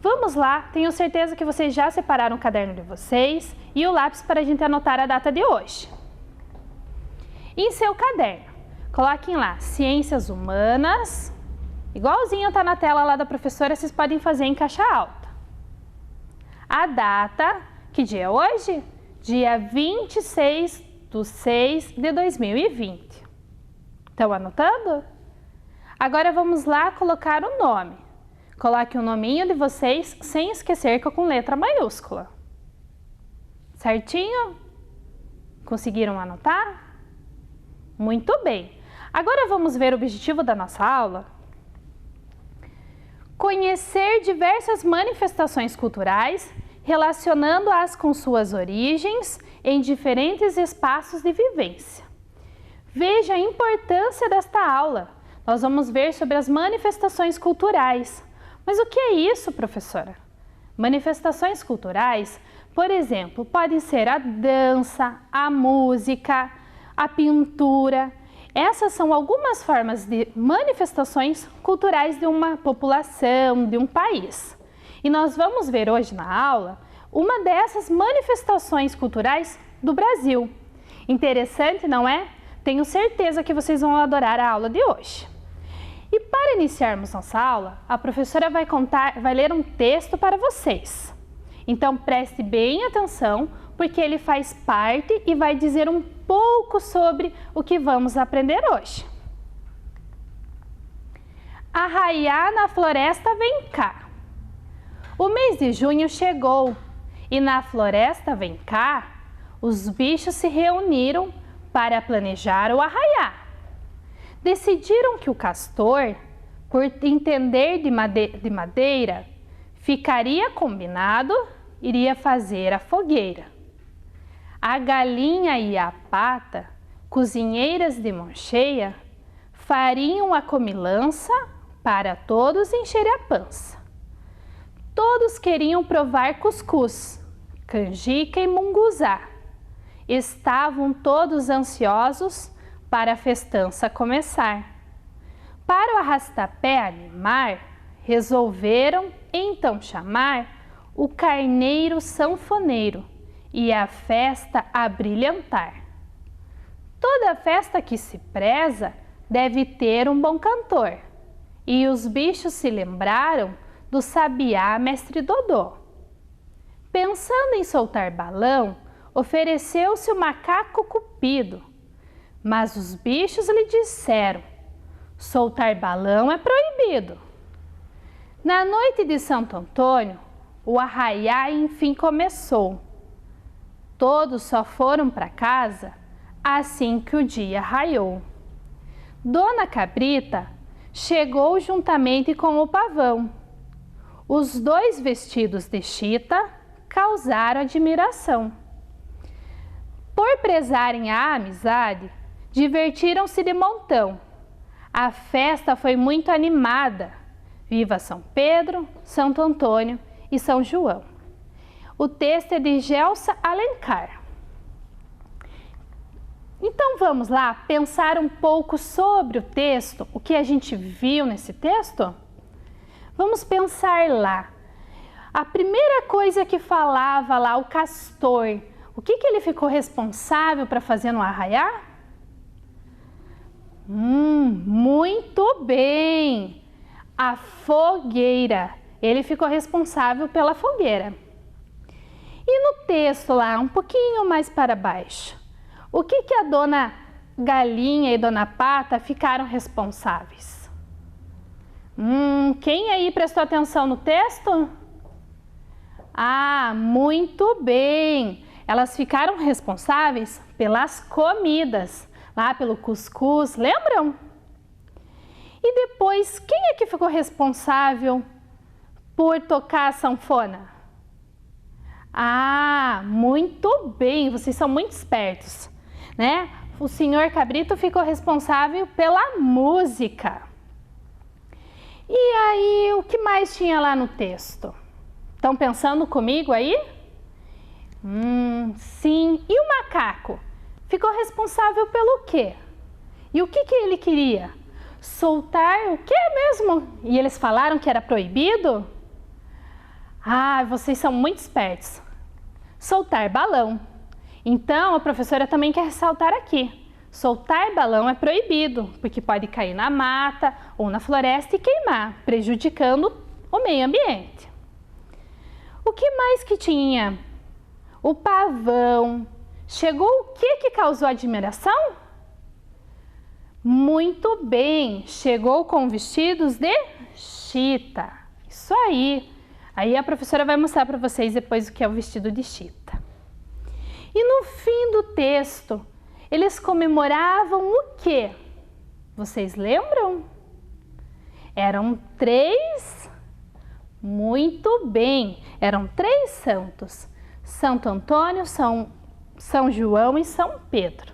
Speaker 4: Vamos lá, tenho certeza que vocês já separaram o caderno de vocês e o lápis para a gente anotar a data de hoje. Em seu caderno, coloquem lá Ciências Humanas, igualzinho está na tela lá da professora, vocês podem fazer em caixa alta. A data, que dia é hoje? Dia 26/6/2020. Estão anotando? Agora vamos lá colocar o nome. Coloque o nominho de vocês sem esquecer que é com letra maiúscula. Certinho? Conseguiram anotar? Muito bem. Agora vamos ver o objetivo da nossa aula. Conhecer diversas manifestações culturais, relacionando-as com suas origens em diferentes espaços de vivência. Veja a importância desta aula. Nós vamos ver sobre as manifestações culturais. Mas o que é isso, professora? Manifestações culturais, por exemplo, podem ser a dança, a música, a pintura. Essas são algumas formas de manifestações culturais de uma população, de um país. E nós vamos ver hoje na aula uma dessas manifestações culturais do Brasil. Interessante, não é? Tenho certeza que vocês vão adorar a aula de hoje. E para iniciarmos nossa aula, a professora vai ler um texto para vocês. Então preste bem atenção, porque ele faz parte e vai dizer um pouco sobre o que vamos aprender hoje. Arraiá na floresta vem cá. O mês de junho chegou e na floresta vem cá, os bichos se reuniram para planejar o arraiá. Decidiram que o castor, por entender de madeira, ficaria combinado, iria fazer a fogueira. A galinha e a pata, cozinheiras de mão cheia, fariam a comilança para todos encherem a pança. Todos queriam provar cuscuz, canjica e munguzá. Estavam todos ansiosos para a festança começar. Para o arrastapé animar, resolveram então chamar o carneiro sanfoneiro e a festa a brilhantar. Toda festa que se preza deve ter um bom cantor, e os bichos se lembraram do sabiá mestre Dodô. Pensando em soltar balão, ofereceu-se o macaco Cupido, mas os bichos lhe disseram: soltar balão é proibido. Na noite de Santo Antônio, o arraiá enfim começou. Todos só foram para casa assim que o dia raiou. Dona Cabrita chegou juntamente com o pavão. Os dois vestidos de chita causaram admiração. Por prezarem a amizade, divertiram-se de montão. A festa foi muito animada. Viva São Pedro, Santo Antônio e São João. O texto é de Gelsa Alencar. Então vamos lá pensar um pouco sobre o texto, o que a gente viu nesse texto? Vamos pensar lá. A primeira coisa que falava lá, o castor, o que ele ficou responsável para fazer no arraiá? Muito bem! A fogueira. Ele ficou responsável pela fogueira. E no texto lá, um pouquinho mais para baixo, o que a dona Galinha e dona Pata ficaram responsáveis? Quem aí prestou atenção no texto? Ah, muito bem! Elas ficaram responsáveis pelas comidas, lá pelo cuscuz, lembram? E depois, quem é que ficou responsável por tocar a sanfona? Ah, muito bem, vocês são muito espertos, né? O senhor Cabrito ficou responsável pela música. E aí, o que mais tinha lá no texto? Estão pensando comigo aí? Sim. E o macaco? Ficou responsável pelo quê? E o que ele queria? Soltar o quê mesmo? E eles falaram que era proibido? Ah, vocês são muito espertos. Soltar balão. Então, a professora também quer ressaltar aqui. Soltar balão é proibido, porque pode cair na mata ou na floresta e queimar, prejudicando o meio ambiente. O que mais que tinha? O pavão. Chegou o que causou admiração? Muito bem, chegou com vestidos de chita. Isso aí. Aí a professora vai mostrar para vocês depois o que é o vestido de chita. E no fim do texto, eles comemoravam o quê? Vocês lembram? Eram 3? Muito bem, eram 3 santos. Santo Antônio, São João e São Pedro.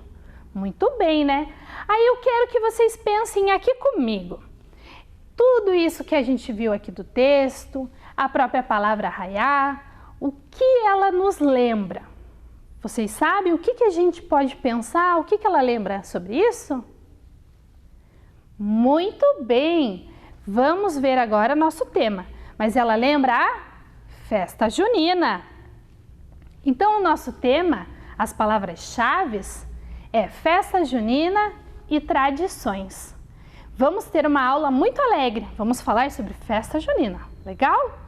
Speaker 4: Muito bem, né? Aí eu quero que vocês pensem aqui comigo. Tudo isso que a gente viu aqui do texto, a própria palavra arraiar, o que ela nos lembra? Vocês sabem o que a gente pode pensar? O que ela lembra sobre isso? Muito bem! Vamos ver agora nosso tema. Mas ela lembra a festa junina. Então, o nosso tema, as palavras-chave, é festa junina e tradições. Vamos ter uma aula muito alegre. Vamos falar sobre festa junina. Legal?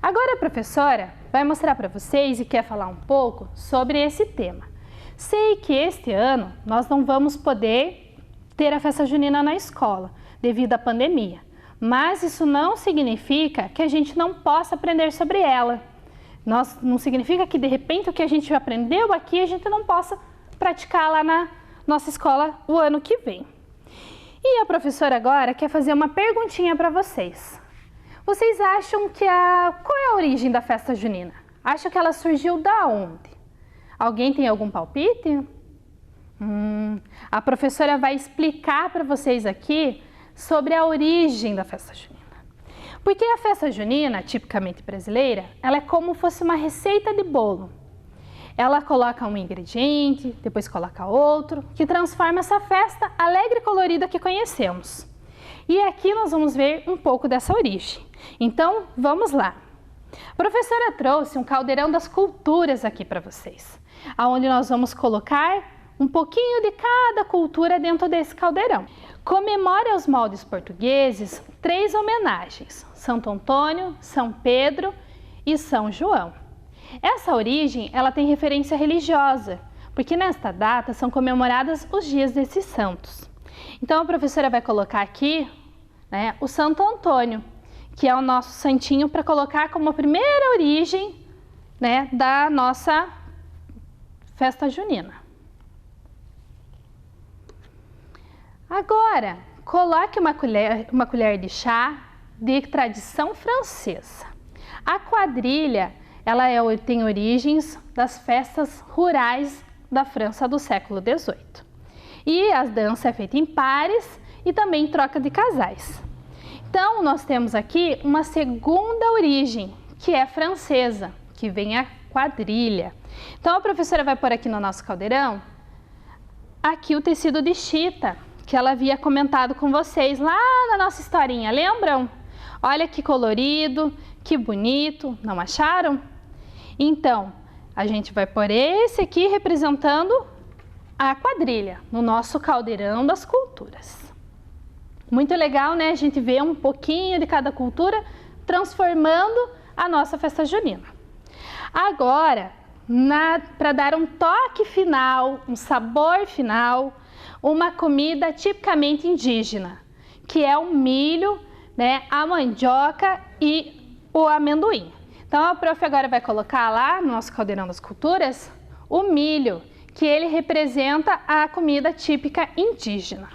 Speaker 4: Agora a professora vai mostrar para vocês e quer falar um pouco sobre esse tema. Sei que este ano nós não vamos poder ter a festa junina na escola devido à pandemia, mas isso não significa que a gente não possa aprender sobre ela. Não significa que de repente o que a gente aprendeu aqui a gente não possa praticar lá na nossa escola o ano que vem. E a professora agora quer fazer uma perguntinha para vocês. Vocês acham que qual é a origem da festa junina? Acham que ela surgiu da onde? Alguém tem algum palpite? A professora vai explicar para vocês aqui sobre a origem da festa junina. Porque a festa junina, tipicamente brasileira, ela é como se fosse uma receita de bolo. Ela coloca um ingrediente, depois coloca outro, que transforma essa festa alegre e colorida que conhecemos. E aqui nós vamos ver um pouco dessa origem. Então, vamos lá. A professora trouxe um caldeirão das culturas aqui para vocês, onde nós vamos colocar um pouquinho de cada cultura dentro desse caldeirão. Comemora aos moldes portugueses 3 homenagens: Santo Antônio, São Pedro e São João. Essa origem ela tem referência religiosa, porque nesta data são comemorados os dias desses santos. Então a professora vai colocar aqui, né, o Santo Antônio, que é o nosso santinho para colocar como a primeira origem, né, da nossa festa junina. Agora, coloque uma colher de chá de tradição francesa. A quadrilha, ela tem origens das festas rurais da França do século XVIII. E a dança é feita em pares e também em troca de casais. Então, nós temos aqui uma segunda origem, que é francesa, que vem a quadrilha. Então, a professora vai pôr aqui no nosso caldeirão, aqui o tecido de chita, que ela havia comentado com vocês lá na nossa historinha, lembram? Olha que colorido, que bonito, não acharam? Então, a gente vai pôr esse aqui representando a quadrilha no nosso caldeirão das culturas. Muito legal, né? A gente vê um pouquinho de cada cultura transformando a nossa festa junina. Agora, para dar um toque final, um sabor final, uma comida tipicamente indígena, que é o milho, né, a mandioca e o amendoim. Então a prof agora vai colocar lá no nosso caldeirão das culturas o milho, que ele representa a comida típica indígena.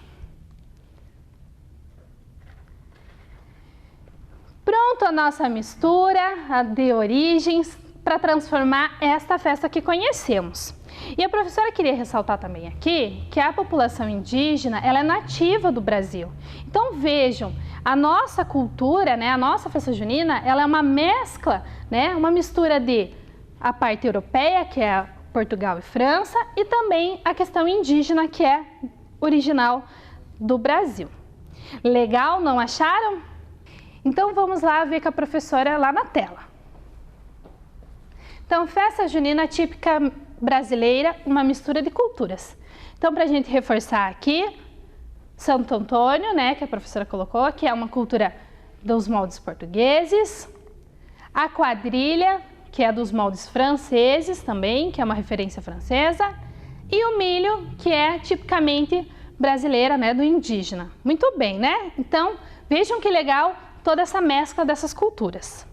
Speaker 4: Pronto a nossa mistura de origens para transformar esta festa que conhecemos. E a professora queria ressaltar também aqui que a população indígena ela é nativa do Brasil. Então vejam, a nossa cultura, né, a nossa festa junina, ela é uma mescla, né, uma mistura de a parte europeia, que é Portugal e França, e também a questão indígena, que é original do Brasil. Legal, não acharam? Então vamos lá ver com a professora lá na tela. Então, festa junina típica brasileira, uma mistura de culturas. Então, para a gente reforçar aqui, Santo Antônio, né, que a professora colocou, que é uma cultura dos moldes portugueses. A quadrilha, que é dos moldes franceses também, que é uma referência francesa. E o milho, que é tipicamente brasileira, né, do indígena. Muito bem, né? Então, vejam que legal toda essa mescla dessas culturas.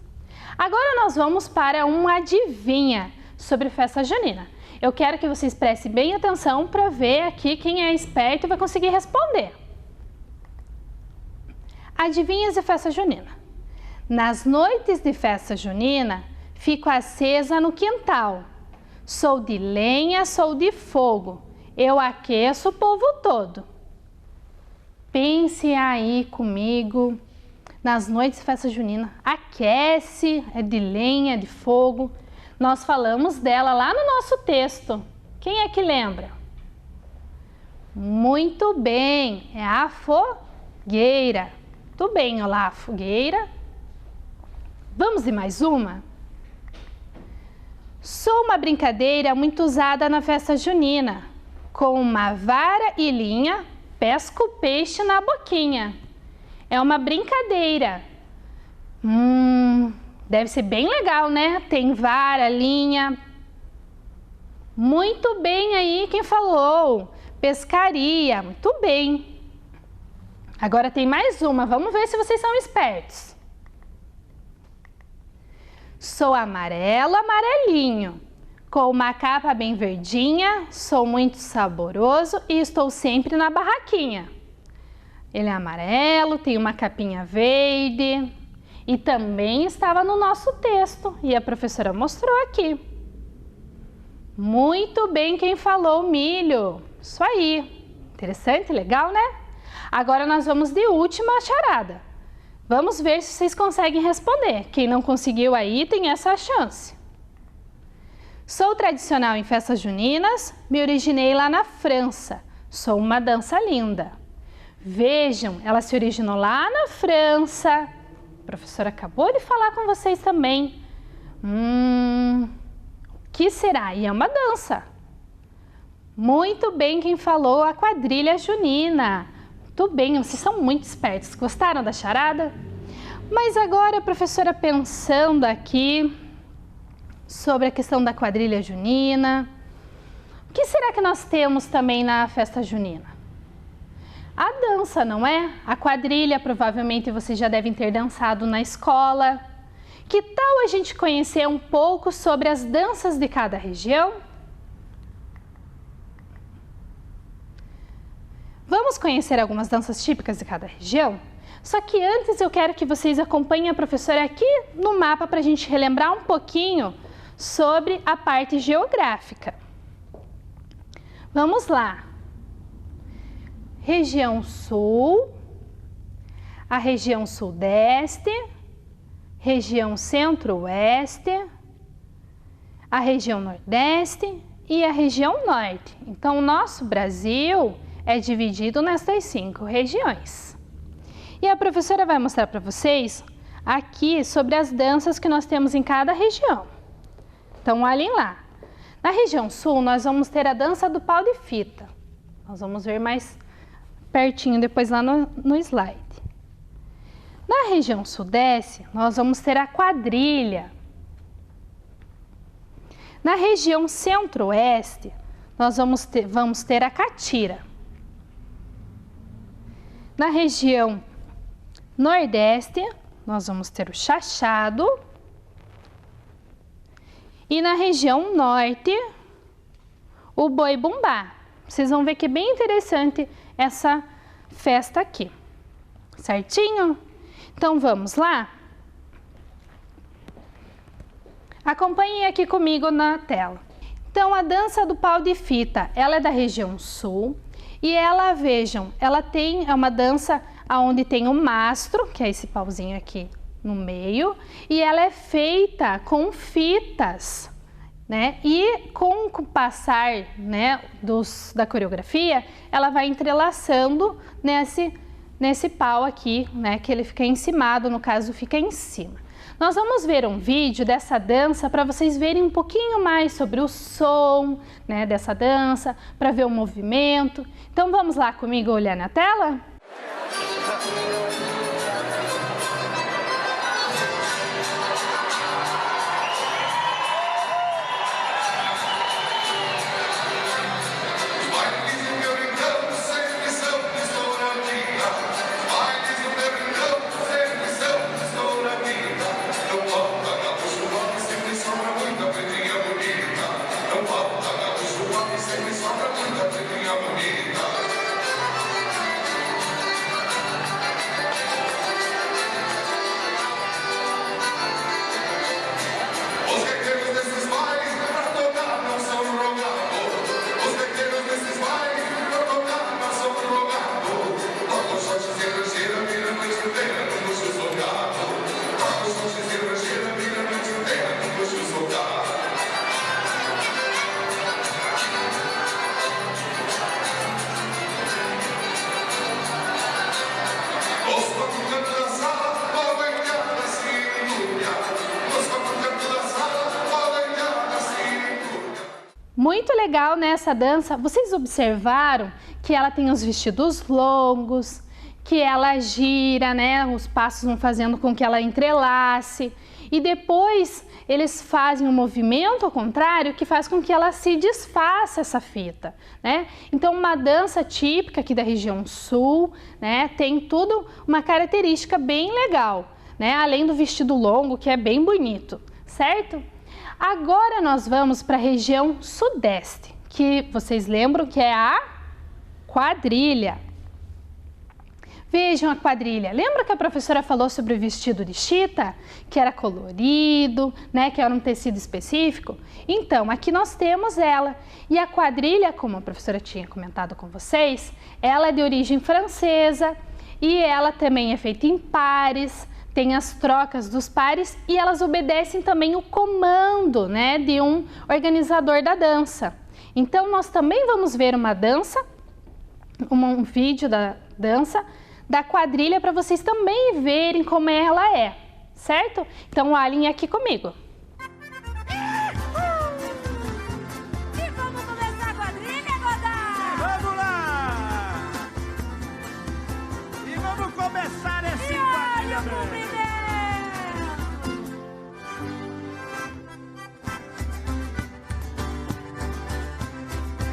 Speaker 4: Agora nós vamos para um adivinha. sobre festa junina. Eu quero que vocês prestem bem atenção para ver aqui quem é esperto vai conseguir responder. Adivinhas de festa junina? Nas noites de festa junina, fico acesa no quintal. Sou de lenha, sou de fogo, eu aqueço o povo todo. Pense aí comigo, nas noites de festa junina, aquece, é de lenha, de fogo. Nós falamos dela lá no nosso texto. Quem é que lembra? Muito bem, é a fogueira. Muito bem, olha lá, a fogueira. Vamos de mais uma? Sou uma brincadeira muito usada na festa junina. Com uma vara e linha, pesco o peixe na boquinha. É uma brincadeira. Deve ser bem legal, né? Tem vara, linha. Muito bem aí quem falou. Pescaria, muito bem. Agora tem mais uma, vamos ver se vocês são espertos. Sou amarelo, amarelinho, com uma capa bem verdinha, sou muito saboroso e estou sempre na barraquinha. Ele é amarelo, tem uma capinha verde e também estava no nosso texto e a professora mostrou aqui. Muito bem quem falou, milho. Isso aí. Interessante, legal, né? Agora nós vamos de última charada. Vamos ver se vocês conseguem responder. Quem não conseguiu aí tem essa chance. Sou tradicional em festas juninas, me originei lá na França. Sou uma dança linda. Vejam, ela se originou lá na França. A professora acabou de falar com vocês também. O que será? E é uma dança. Muito bem quem falou, a quadrilha junina. Muito bem, vocês são muito espertos. Gostaram da charada? Mas agora a professora pensando aqui sobre a questão da quadrilha junina. O que será que nós temos também na festa junina? A dança, não é? A quadrilha, provavelmente vocês já devem ter dançado na escola. Que tal a gente conhecer um pouco sobre as danças de cada região? Vamos conhecer algumas danças típicas de cada região? Só que antes eu quero que vocês acompanhem a professora aqui no mapa para a gente relembrar um pouquinho sobre a parte geográfica. Vamos lá. Região Sul, a região Sudeste, região Centro-Oeste, a região Nordeste e a região Norte. Então, o nosso Brasil é dividido nessas 5 regiões. E a professora vai mostrar para vocês aqui sobre as danças que nós temos em cada região. Então, olhem lá. Na região Sul, nós vamos ter a dança do pau de fita. Nós vamos ver mais pertinho depois lá no slide. Na região Sudeste, nós vamos ter a quadrilha. Na região Centro-Oeste, nós vamos ter a catira. Na região Nordeste, nós vamos ter o chachado. E na região Norte, o boi-bumbá. Vocês vão ver que é bem interessante essa festa aqui. Certinho? Então, vamos lá? Acompanhem aqui comigo na tela. Então, a dança do pau de fita, ela é da região Sul. E ela, vejam, é uma dança onde tem um mastro, que é esse pauzinho aqui no meio, e ela é feita com fitas, né? E com o passar, né, da coreografia, ela vai entrelaçando nesse pau aqui, né, que ele fica encimado, no caso fica em cima. Nós vamos ver um vídeo dessa dança para vocês verem um pouquinho mais sobre o som, né, dessa dança, para ver o movimento. Então vamos lá comigo olhar na tela? Muito legal nessa dança. Vocês observaram que ela tem os vestidos longos, que ela gira, né? Os passos vão fazendo com que ela entrelace. E depois eles fazem um movimento ao contrário que faz com que ela se desfaça essa fita, né? Então uma dança típica aqui da região sul, né? Tem tudo uma característica bem legal, né? Além do vestido longo que é bem bonito, certo? Agora nós vamos para a região sudeste, que vocês lembram que é a quadrilha. Vejam a quadrilha. Lembra que a professora falou sobre o vestido de chita? Que era colorido, né? Que era um tecido específico? Então, aqui nós temos ela. E a quadrilha, como a professora tinha comentado com vocês, ela é de origem francesa e ela também é feita em pares. Tem as trocas dos pares e elas obedecem também o comando, né, de um organizador da dança. Então, nós também vamos ver uma dança, um vídeo da dança da quadrilha para vocês também verem como ela é, certo? Então, olhem aqui comigo.
Speaker 5: E vamos começar a quadrilha, Godá?
Speaker 6: Vamos lá! E vamos começar esse quadrilha,
Speaker 5: movimento!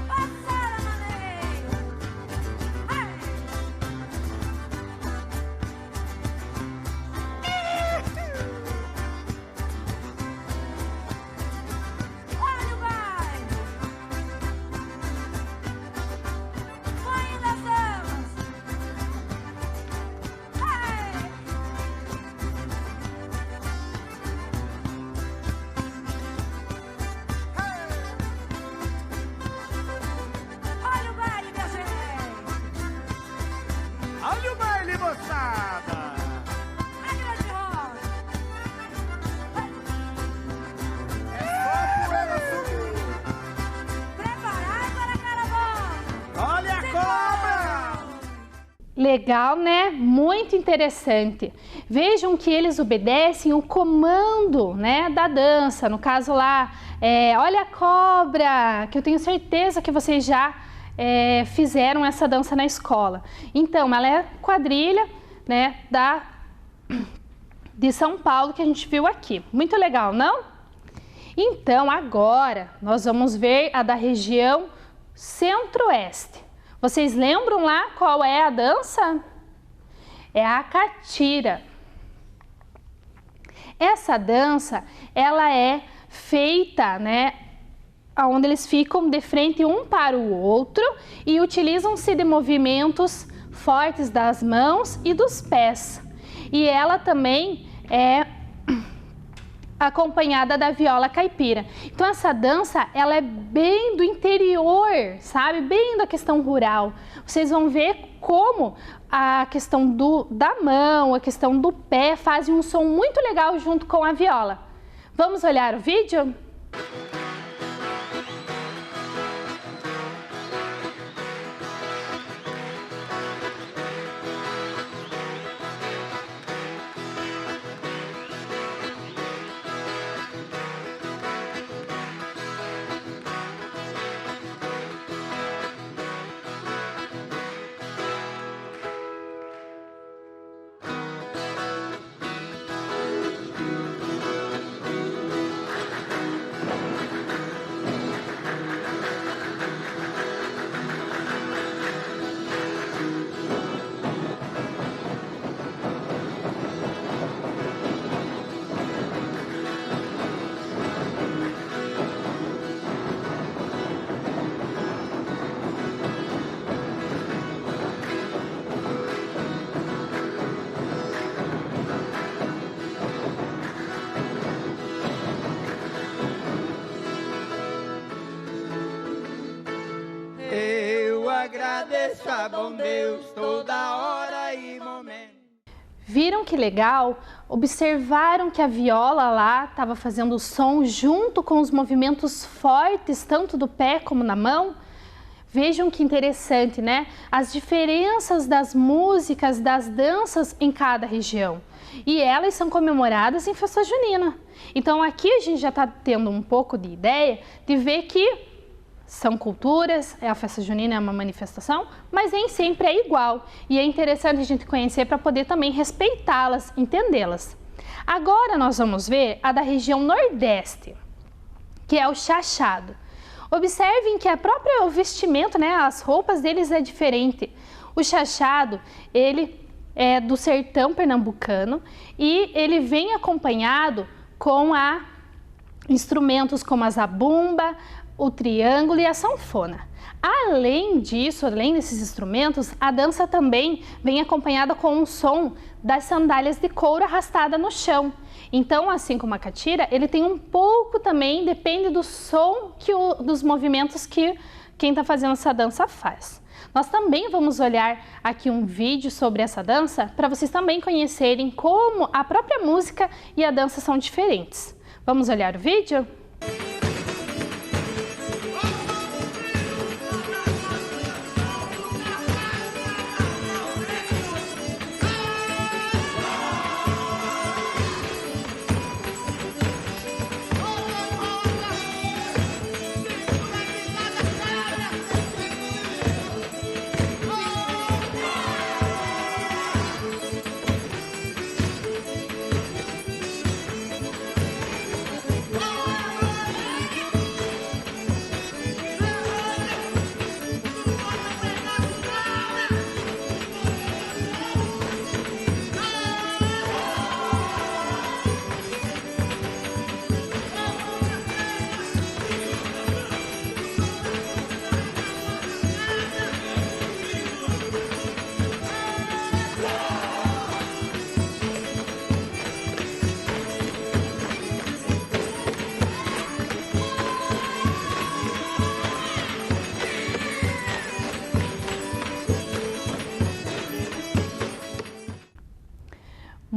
Speaker 5: Passara, maneiro! Olha o baile! Mãe das damas! Olha o baile, minha gente!
Speaker 6: Olha o baile, moçada!
Speaker 5: A grande roda!
Speaker 6: Só poeira subir!
Speaker 5: Preparar para a caravana!
Speaker 6: Olha a cobra!
Speaker 4: Legal, né? Muito interessante. Vejam que eles obedecem o comando, né, da dança. No caso lá, olha a cobra, que eu tenho certeza que vocês já fizeram essa dança na escola. Então, ela é quadrilha, né, de São Paulo, que a gente viu aqui. Muito legal, não? Então, agora, nós vamos ver a da região centro-oeste. Vocês lembram lá qual é a dança? É a catira. Essa dança, ela é feita, né, onde eles ficam de frente um para o outro e utilizam-se de movimentos fortes das mãos e dos pés. E ela também é acompanhada da viola caipira. Então essa dança, ela é bem do interior, sabe? Bem da questão rural. Vocês vão ver como a questão da mão, a questão do pé fazem um som muito legal junto com a viola. Vamos olhar o vídeo?
Speaker 6: Eu agradeço a bom Deus toda hora e momento.
Speaker 4: Viram que legal? Observaram que a viola lá estava fazendo o som junto com os movimentos fortes, tanto do pé como na mão? Vejam que interessante, né? As diferenças das músicas, das danças em cada região. E elas são comemoradas em festa junina. Então aqui a gente já está tendo um pouco de ideia de ver que são culturas, a festa junina é uma manifestação, mas nem sempre é igual. E é interessante a gente conhecer para poder também respeitá-las, entendê-las. Agora nós vamos ver a da região Nordeste, que é o chachado. Observem que o vestimento, né, as roupas deles é diferente. O chachado, ele é do sertão pernambucano e ele vem acompanhado com instrumentos como a zabumba, o triângulo e a sanfona. Além disso, além desses instrumentos, a dança também vem acompanhada com um som das sandálias de couro arrastada no chão. Então, assim como a catira, ele tem um pouco também, depende do som, dos movimentos que quem está fazendo essa dança faz. Nós também vamos olhar aqui um vídeo sobre essa dança para vocês também conhecerem como a própria música e a dança são diferentes. Vamos olhar o vídeo?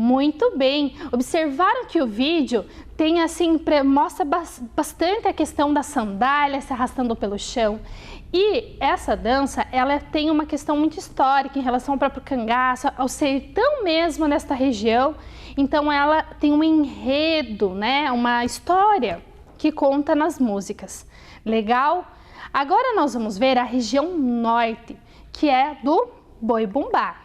Speaker 4: Muito bem, observaram que o vídeo tem assim, mostra bastante a questão da sandália se arrastando pelo chão. E essa dança, ela tem uma questão muito histórica em relação ao próprio cangaço, ao sertão mesmo nesta região. Então ela tem um enredo, né, uma história que conta nas músicas. Legal? Agora nós vamos ver a região norte, que é do boi-bumbá.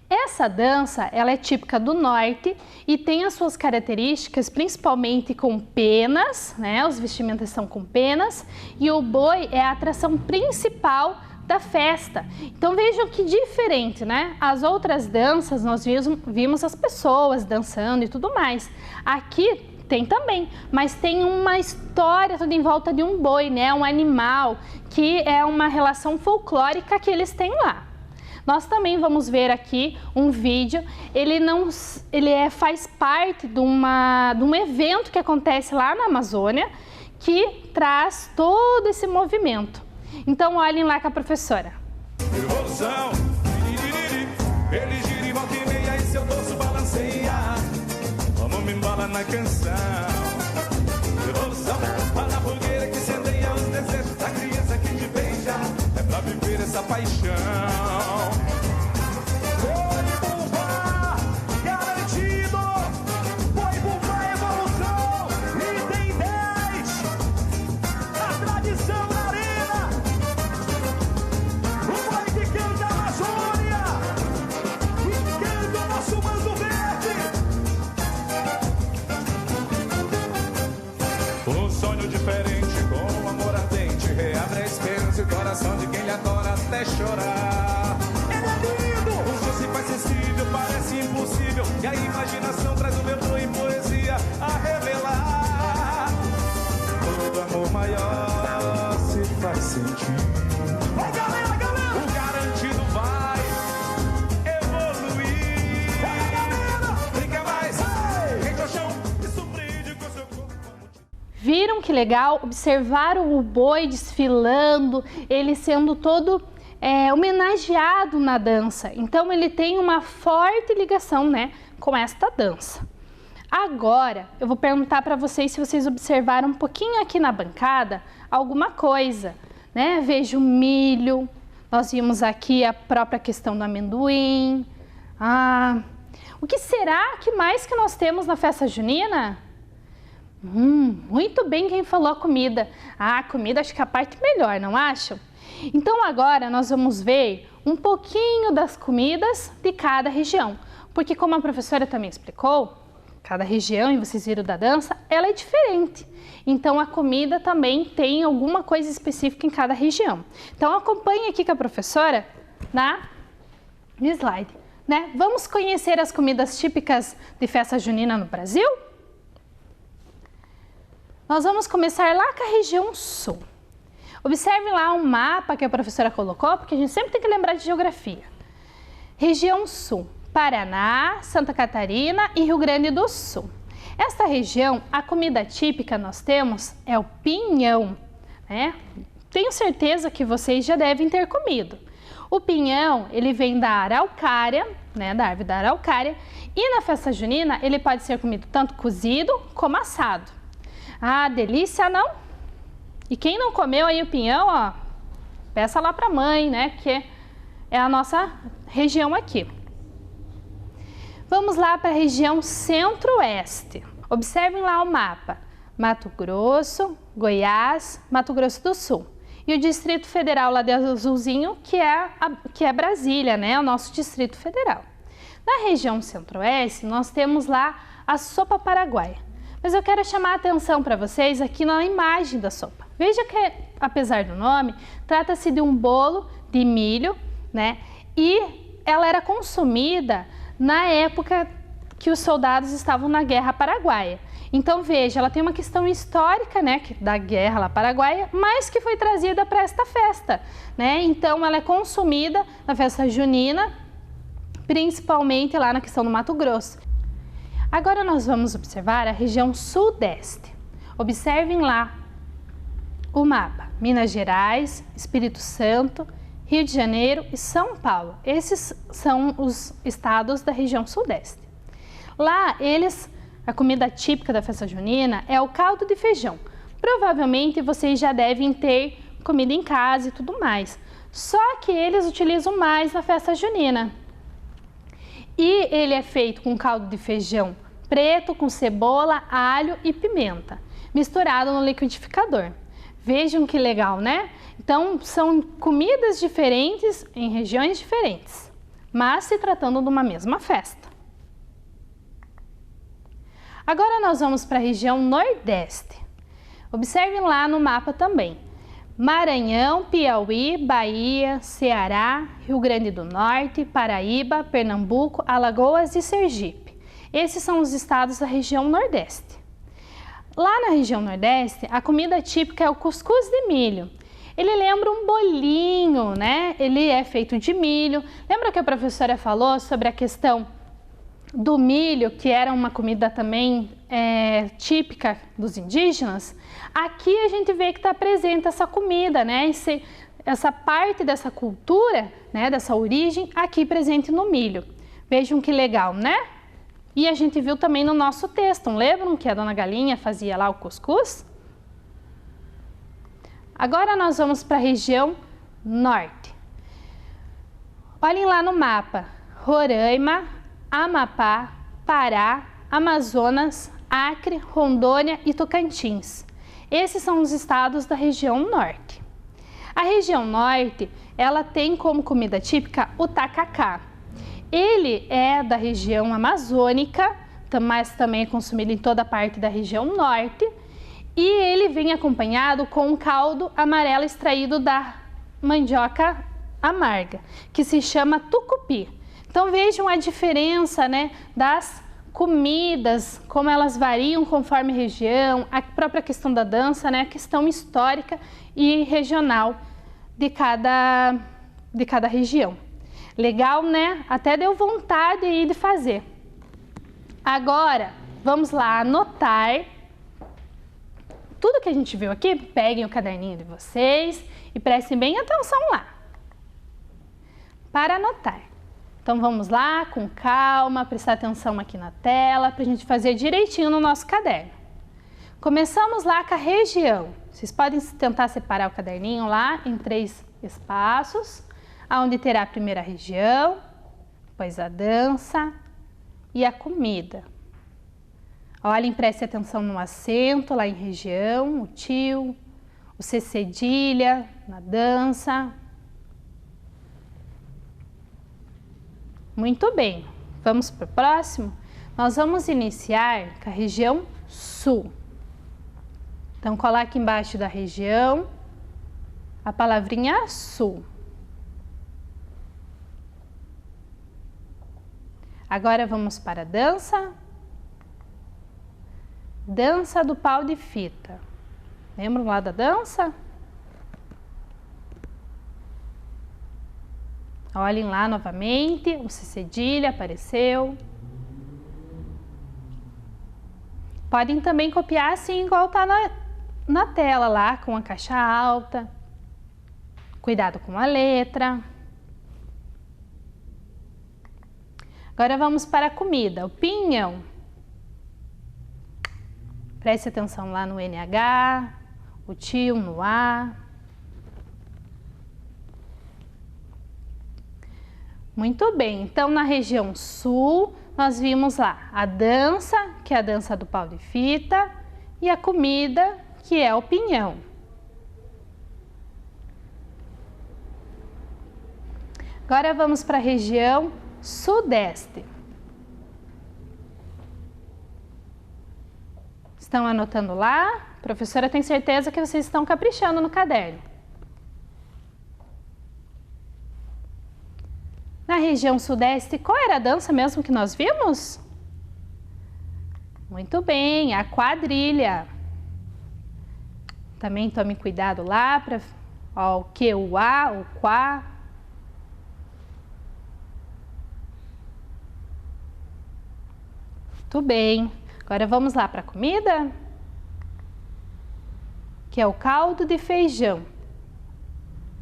Speaker 4: Essa dança, ela é típica do norte e tem as suas características principalmente com penas, né? Os vestimentos são com penas e o boi é a atração principal da festa. Então vejam que diferente, né? As outras danças nós vimos as pessoas dançando e tudo mais. Aqui tem também, mas tem uma história toda em volta de um boi, né? Um animal que é uma relação folclórica que eles têm lá. Nós também vamos ver aqui um vídeo, faz parte de um evento que acontece lá na Amazônia, que traz todo esse movimento. Então olhem lá com a professora.
Speaker 7: Revolução, ele gira e volta e meia e seu dorso balanceia, como me embala na canção. Revolução, para a fogueira que incendeia os desejos da criança que te beija, é pra viver essa paixão. Coração de quem lhe adora até chorar. Ele é lindo! O som se faz sensível, parece impossível, e a imaginação traz o verbo e poesia a revelar. Todo amor maior se faz sentir. Vai, galera, galera! O garantido vai evoluir. Vai, galera! Brinca mais! Rente ao chão e surpreende com seu corpo.
Speaker 4: Viram que legal? Observaram o boi desfilando, ele sendo todo homenageado na dança. Então ele tem uma forte ligação, né, com esta dança. Agora eu vou perguntar para vocês se vocês observaram um pouquinho aqui na bancada alguma coisa, né? Vejo milho, nós vimos aqui a própria questão do amendoim. O que será que mais que nós temos na festa junina? Muito bem quem falou a comida. A comida acho que é a parte melhor, não acham? Então agora nós vamos ver um pouquinho das comidas de cada região. Porque como a professora também explicou, cada região, e vocês viram da dança, ela é diferente. Então a comida também tem alguma coisa específica em cada região. Então acompanhe aqui com a professora no slide, né? Vamos conhecer as comidas típicas de festa junina no Brasil? Nós vamos começar lá com a região sul. Observem lá um mapa que a professora colocou, porque a gente sempre tem que lembrar de geografia. Região sul, Paraná, Santa Catarina e Rio Grande do Sul. Esta região, a comida típica nós temos é o pinhão, né? Tenho certeza que vocês já devem ter comido. O pinhão, ele vem da araucária, né, da árvore da araucária, e na festa junina ele pode ser comido tanto cozido como assado. Ah, delícia, não? E quem não comeu aí o pinhão, ó, peça lá para a mãe, né, que é a nossa região aqui. Vamos lá para a região centro-oeste. Observem lá o mapa. Mato Grosso, Goiás, Mato Grosso do Sul. E o Distrito Federal lá de azulzinho, que é Brasília, né? O nosso Distrito Federal. Na região centro-oeste, nós temos lá a sopa paraguaia. Mas eu quero chamar a atenção para vocês aqui na imagem da sopa. Veja que, apesar do nome, trata-se de um bolo de milho, né? E ela era consumida na época que os soldados estavam na Guerra Paraguaia. Então veja, ela tem uma questão histórica, né, da Guerra lá Paraguaia, mas que foi trazida para esta festa, né? Então ela é consumida na festa junina, principalmente lá na questão do Mato Grosso. Agora nós vamos observar a região sudeste. Observem lá o mapa. Minas Gerais, Espírito Santo, Rio de Janeiro e São Paulo. Esses são os estados da região sudeste. Lá, a comida típica da festa junina é o caldo de feijão. Provavelmente vocês já devem ter comida em casa e tudo mais. Só que eles utilizam mais na festa junina. E ele é feito com caldo de feijão preto, com cebola, alho e pimenta, misturado no liquidificador. Vejam que legal, né? Então, são comidas diferentes em regiões diferentes, mas se tratando de uma mesma festa. Agora nós vamos para a região nordeste. Observem lá no mapa também. Maranhão, Piauí, Bahia, Ceará, Rio Grande do Norte, Paraíba, Pernambuco, Alagoas e Sergipe. Esses são os estados da região nordeste. Lá na região nordeste, a comida típica é o cuscuz de milho. Ele lembra um bolinho, né? Ele é feito de milho. Lembra que a professora falou sobre a questão do milho, que era uma comida também típica dos indígenas? Aqui a gente vê que está presente essa comida, né? Essa parte dessa cultura, né? Dessa origem, aqui presente no milho. Vejam que legal, né? E a gente viu também no nosso texto, lembram que a Dona Galinha fazia lá o cuscuz? Agora nós vamos para a região norte. Olhem lá no mapa. Roraima, Amapá, Pará, Amazonas, Acre, Rondônia e Tocantins. Esses são os estados da região norte. A região norte, ela tem como comida típica o tacacá. Ele é da região amazônica, mas também é consumido em toda a parte da região norte. E ele vem acompanhado com um caldo amarelo extraído da mandioca amarga, que se chama tucupi. Então vejam a diferença, né, das comidas, como elas variam conforme região, a própria questão da dança, né, a questão histórica e regional de cada região. Legal, né? Até deu vontade aí de fazer. Agora, vamos lá anotar tudo que a gente viu aqui. Peguem o caderninho de vocês e prestem bem atenção lá para anotar. Então vamos lá, com calma, prestar atenção aqui na tela para a gente fazer direitinho no nosso caderno. Começamos lá com a região. Vocês podem tentar separar o caderninho lá em 3 espaços, onde terá a primeira região, depois a dança e a comida. Olhem, preste atenção no acento lá em região, o tio, o C cedilha na dança. Muito bem, vamos para o próximo? Nós vamos iniciar com a região sul. Então, coloque embaixo da região a palavrinha sul. Agora vamos para a dança. Dança do pau de fita. Lembram lá da dança? Olhem lá novamente, o C cedilha apareceu. Podem também copiar assim, igual está na tela lá, com a caixa alta. Cuidado com a letra. Agora vamos para a comida, o pinhão. Preste atenção lá no NH, o tio no A. Muito bem, então na região sul nós vimos lá a dança, que é a dança do pau de fita, e a comida, que é o pinhão. Agora vamos para a região sudeste. Estão anotando lá? A professora tem certeza que vocês estão caprichando no caderno. Na região sudeste, qual era a dança mesmo que nós vimos? Muito bem, a quadrilha. Também tome cuidado lá para o que, o A, o quá. Muito bem. Agora vamos lá para a comida, que é o caldo de feijão.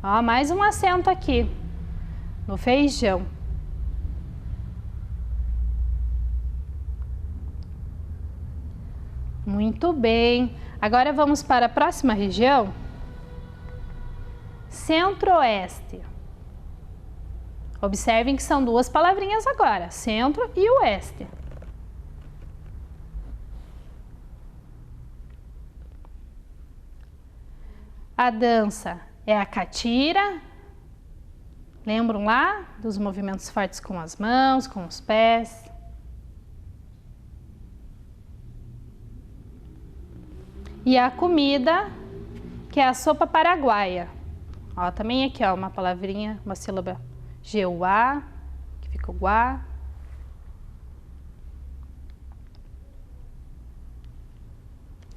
Speaker 4: Ó, mais um acento aqui no feijão. Muito bem. Agora vamos para a próxima região, centro-oeste. Observem que são duas palavrinhas agora, centro e oeste. A dança é a catira. Lembram lá dos movimentos fortes com as mãos, com os pés? E a comida, que é a sopa paraguaia. Ó, também aqui, ó, uma palavrinha, uma sílaba G-U-A, que fica o guá.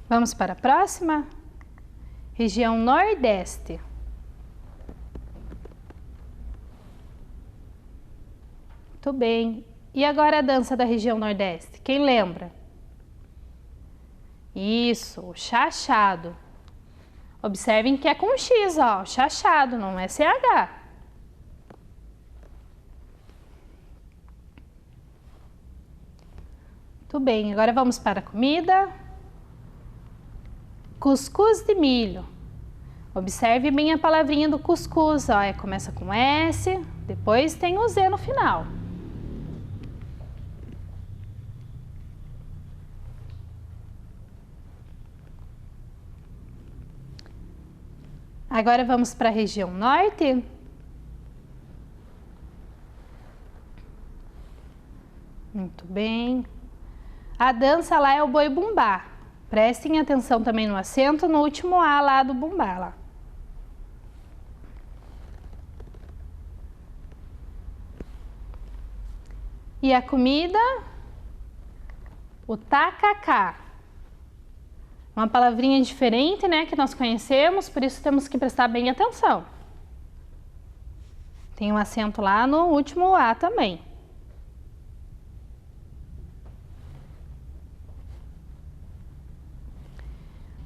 Speaker 4: Vamos para a próxima? Região nordeste. Muito bem. E agora a dança da região nordeste? Quem lembra? Isso, o chachado. Observem que é com X, ó, chachado, não é CH. Muito bem, agora vamos para a comida. Cuscuz de milho. Observe bem a palavrinha do cuscuz, ó, começa com S, depois tem o Z no final. Agora vamos para a região norte. Muito bem. A dança lá é o boi bumbá. Prestem atenção também no acento, no último A lá do bumbá. Lá. E a comida, o tacacá. Uma palavrinha diferente, né, que nós conhecemos, por isso temos que prestar bem atenção. Tem um acento lá no último A também.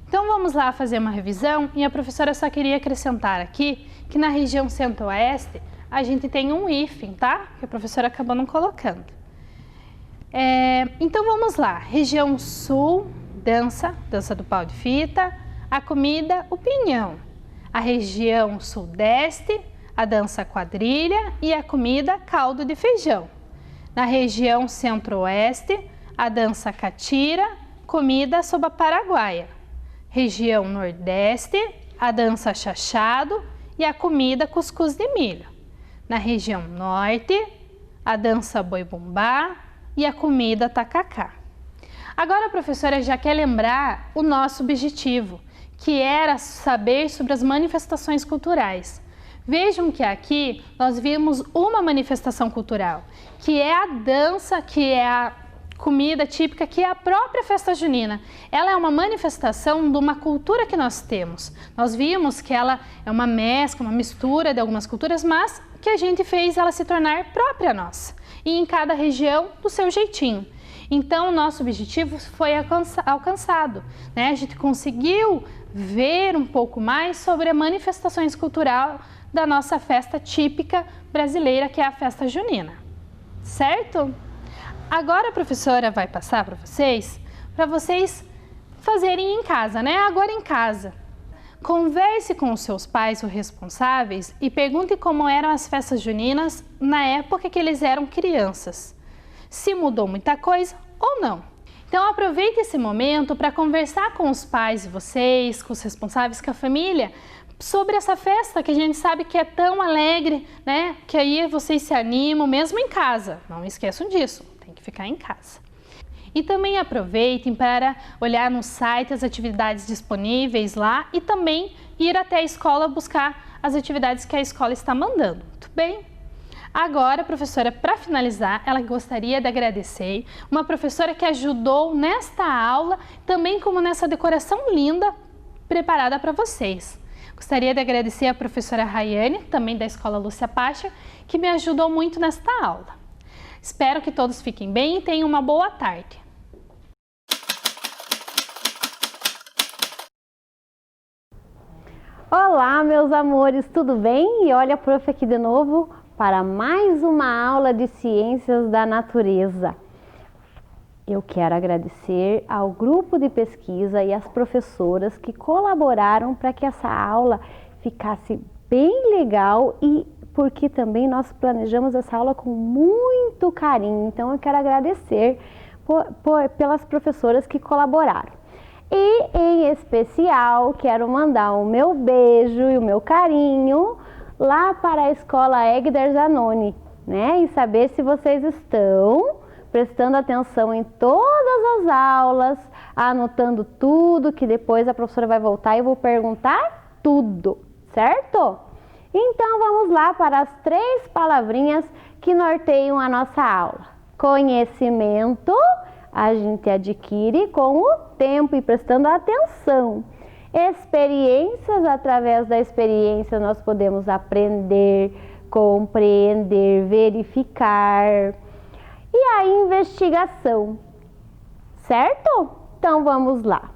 Speaker 4: Então vamos lá fazer uma revisão e a professora só queria acrescentar aqui que na região centro-oeste a gente tem um hífen, tá? Que a professora acabou não colocando. Então vamos lá, região sul, dança do pau de fita, a comida, o pinhão. A região sudeste, a dança quadrilha e a comida, caldo de feijão. Na região centro-oeste, a dança catira comida sopa paraguaia. Região Nordeste, a dança chachado e a comida cuscuz de milho. Na região Norte, a dança boi-bumbá e a comida tacacá. Agora a professora já quer lembrar o nosso objetivo, que era saber sobre as manifestações culturais. Vejam que aqui nós vimos uma manifestação cultural, que é a dança, que é a comida típica, que é a própria festa junina. Ela é uma manifestação de uma cultura que nós temos. Nós vimos que ela é uma mescla, uma mistura de algumas culturas, mas que a gente fez ela se tornar própria nossa. E em cada região, do seu jeitinho. Então, o nosso objetivo foi alcançado, né? A gente conseguiu ver um pouco mais sobre as manifestações culturais da nossa festa típica brasileira, que é a festa junina. Certo? Agora a professora vai passar para vocês fazerem em casa, né? Agora em casa. Converse com os seus pais ou responsáveis e pergunte como eram as festas juninas na época que eles eram crianças. Se mudou muita coisa ou não. Então aproveite esse momento para conversar com os pais de vocês, com os responsáveis, com a família, sobre essa festa que a gente sabe que é tão alegre, né? Que aí vocês se animam mesmo em casa. Não esqueçam disso, tem que ficar em casa. E também aproveitem para olhar no site as atividades disponíveis lá e também ir até a escola buscar as atividades que a escola está mandando. Muito bem? Agora, professora, para finalizar, ela gostaria de agradecer uma professora que ajudou nesta aula, também como nessa decoração linda preparada para vocês. Gostaria de agradecer a professora Rayane, também da Escola Lúcia Pacha, que me ajudou muito nesta aula. Espero que todos fiquem bem e tenham uma boa tarde.
Speaker 8: Olá, meus amores, tudo bem? E olha a prof aqui de novo para mais uma aula de Ciências da Natureza. Eu quero agradecer ao grupo de pesquisa e às professoras que colaboraram para que essa aula ficasse bem legal e porque também nós planejamos essa aula com muito carinho. Então eu quero agradecer pelas professoras que colaboraram. E em especial quero mandar o meu beijo e o meu carinho lá para a Escola Egder Zanoni, né? E saber se vocês estão prestando atenção em todas as aulas, anotando tudo, que depois a professora vai voltar e eu vou perguntar tudo, certo? Então vamos lá para as 3 palavrinhas que norteiam a nossa aula. Conhecimento a gente adquire com o tempo e prestando atenção. Experiências, através da experiência nós podemos aprender, compreender, verificar. E a investigação, certo? Então vamos lá.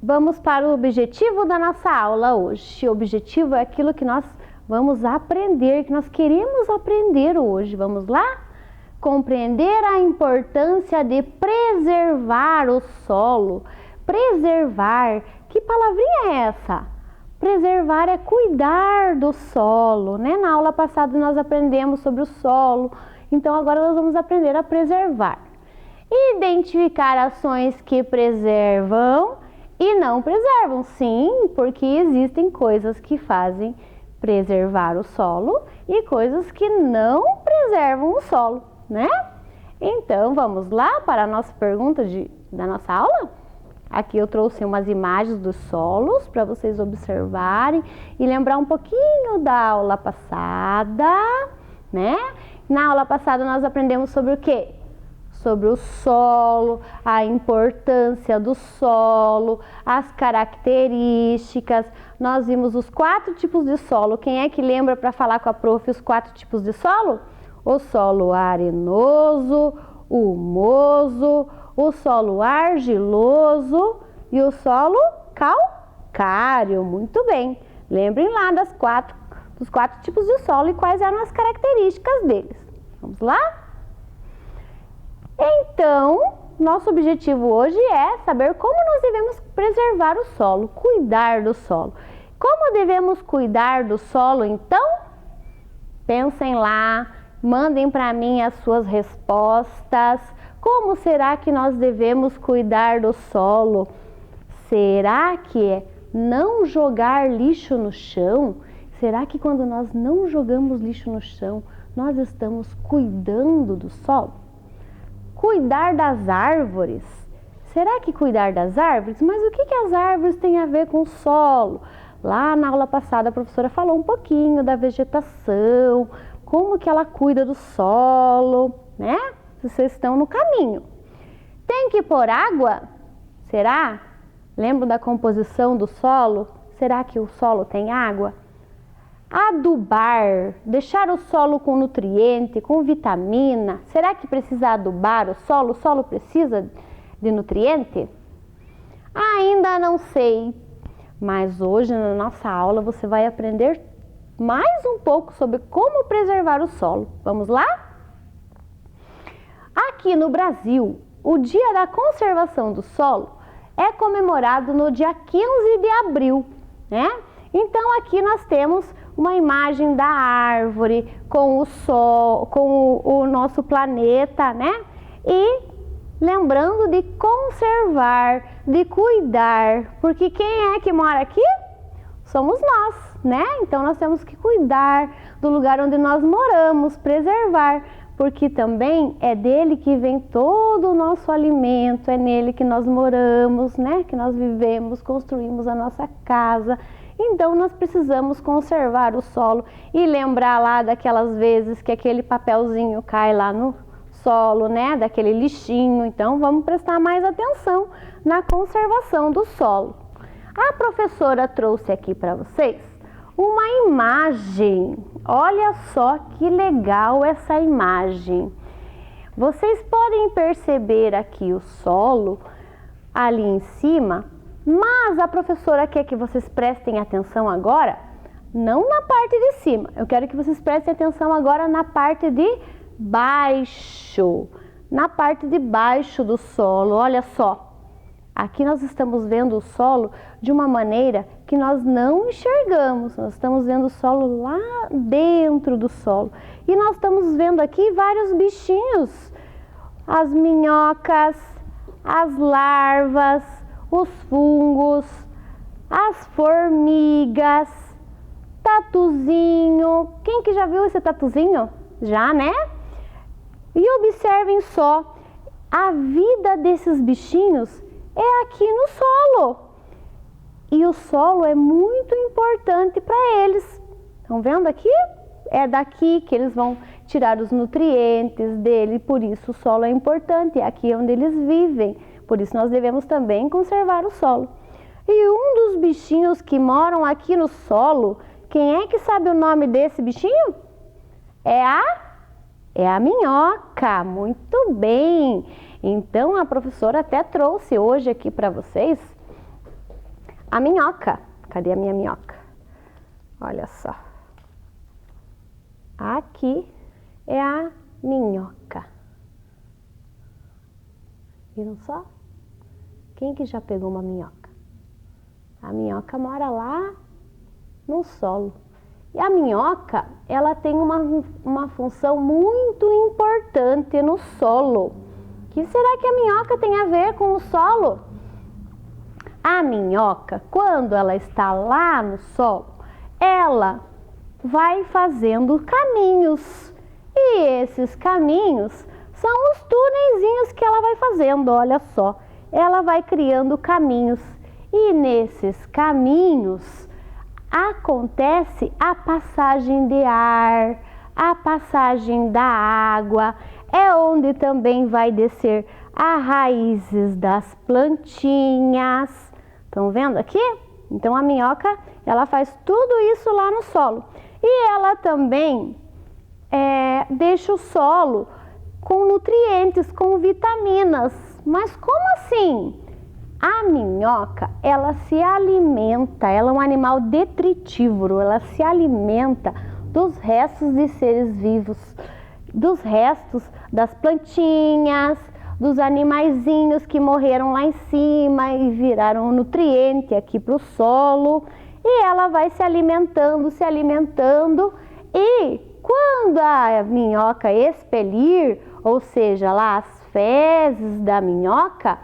Speaker 8: Vamos para o objetivo da nossa aula hoje. O objetivo é aquilo que nós vamos aprender, que nós queremos aprender hoje. Vamos lá? Compreender a importância de preservar o solo. Preservar, que palavrinha é essa? Preservar é cuidar do solo, né? Na aula passada nós aprendemos sobre o solo, então agora nós vamos aprender a preservar. Identificar ações que preservam e não preservam, sim, porque existem coisas que fazem preservar o solo e coisas que não preservam o solo, né? Então vamos lá para a nossa pergunta da nossa aula? Aqui eu trouxe umas imagens dos solos para vocês observarem e lembrar um pouquinho da aula passada, né? Na aula passada nós aprendemos sobre o quê? Sobre o solo, a importância do solo, as características. Nós vimos os 4 tipos de solo. Quem é que lembra para falar com a prof os 4 tipos de solo? O solo arenoso, humoso, o solo argiloso e o solo calcário. Muito bem. Lembrem lá dos 4 tipos de solo e quais eram as características deles. Vamos lá? Então, nosso objetivo hoje é saber como nós devemos preservar o solo, cuidar do solo. Como devemos cuidar do solo, então? Pensem lá, mandem para mim as suas respostas, Como será que nós devemos cuidar do solo? Será que é não jogar lixo no chão? Será que quando nós não jogamos lixo no chão, nós estamos cuidando do solo? Cuidar das árvores. Será que cuidar das árvores? Mas o que as árvores têm a ver com o solo? Lá na aula passada a professora falou um pouquinho da vegetação, como que ela cuida do solo, né? Vocês estão no caminho. Tem que pôr água? Será? Lembra da composição do solo? Será que o solo tem água? Adubar, deixar o solo com nutriente, com vitamina. Será que precisa adubar o solo? O solo precisa de nutriente? Ainda não sei, mas hoje na nossa aula você vai aprender mais um pouco sobre como preservar o solo. Vamos lá? Aqui no Brasil, o Dia da Conservação do Solo é comemorado no dia 15 de abril, né? Então aqui nós temos uma imagem da árvore com o sol, com o nosso planeta, né? E lembrando de conservar, de cuidar, porque quem é que mora aqui? Somos nós, né? Então nós temos que cuidar do lugar onde nós moramos, preservar, porque também é dele que vem todo o nosso alimento, é nele que nós moramos, né? Que nós vivemos, construímos a nossa casa. Então nós precisamos conservar o solo e lembrar lá daquelas vezes que aquele papelzinho cai lá no solo, né? Daquele lixinho. Então vamos prestar mais atenção na conservação do solo. A professora trouxe aqui para vocês uma imagem. Olha só que legal essa imagem. Vocês podem perceber aqui o solo ali em cima, mas a professora quer que vocês prestem atenção agora, não na parte de cima. Eu quero que vocês prestem atenção agora na parte de baixo. Na parte de baixo do solo, olha só. Aqui nós estamos vendo o solo de uma maneira que nós não enxergamos. Nós estamos vendo o solo lá dentro do solo. E nós estamos vendo aqui vários bichinhos. As minhocas, as larvas, os fungos, as formigas, tatuzinho. Quem que já viu esse tatuzinho? Já, né? E observem só, a vida desses bichinhos é aqui no solo. E o solo é muito importante para eles. Estão vendo aqui? É daqui que eles vão tirar os nutrientes dele, por isso o solo é importante, é aqui onde eles vivem. Por isso nós devemos também conservar o solo. E um dos bichinhos que moram aqui no solo, quem é que sabe o nome desse bichinho? É a minhoca. Muito bem. Então a professora até trouxe hoje aqui para vocês a minhoca. Cadê a minha minhoca? Olha só. Aqui é a minhoca. Viram só? Quem que já pegou uma minhoca? A minhoca mora lá no solo. E a minhoca, ela tem uma função muito importante no solo. O que será que a minhoca tem a ver com o solo? A minhoca, quando ela está lá no solo, ela vai fazendo caminhos. E esses caminhos são os túnelzinhos que ela vai fazendo, olha só. Ela vai criando caminhos. E nesses caminhos acontece a passagem de ar, a passagem da água, é onde também vai descer as raízes das plantinhas. Estão vendo aqui? Então a minhoca, ela faz tudo isso lá no solo. E ela também deixa o solo com nutrientes, com vitaminas. Mas como assim? A minhoca, ela se alimenta, ela é um animal detritívoro, ela se alimenta dos restos de seres vivos, dos restos das plantinhas, dos animaizinhos que morreram lá em cima e viraram nutriente aqui para o solo. E ela vai se alimentando, e quando a minhoca expelir, ou seja, lá as fezes da minhoca,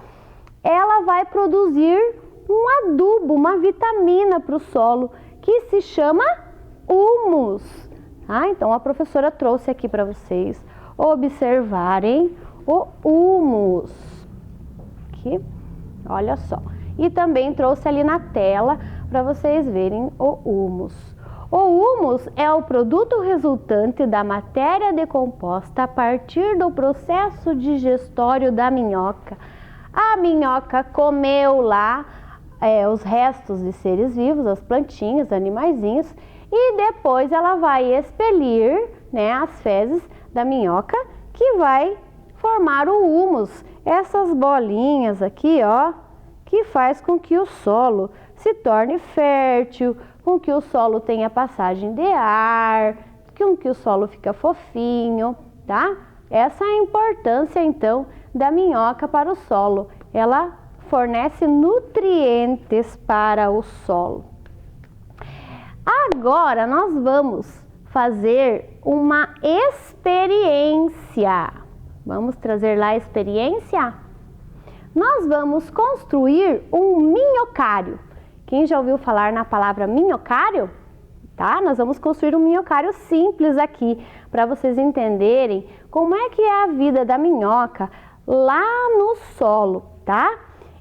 Speaker 8: ela vai produzir um adubo, uma vitamina para o solo, que se chama humus. Então a professora trouxe aqui para vocês observarem o humus. Aqui, olha só. E também trouxe ali na tela para vocês verem o humus. O humus é o produto resultante da matéria decomposta a partir do processo digestório da minhoca. A minhoca comeu lá os restos de seres vivos, as plantinhas, animaizinhos, e depois ela vai expelir, né, as fezes da minhoca, que vai formar o humus, essas bolinhas aqui, ó, que faz com que o solo se torne fértil, com que o solo tenha passagem de ar, com que o solo fica fofinho, tá? Essa é a importância, então, da minhoca para o solo. Ela fornece nutrientes para o solo. Agora nós vamos fazer uma experiência. Vamos trazer lá a experiência? Nós vamos construir um minhocário. Quem já ouviu falar na palavra minhocário? Tá? Nós vamos construir um minhocário simples aqui, para vocês entenderem como é que é a vida da minhoca lá no solo, tá?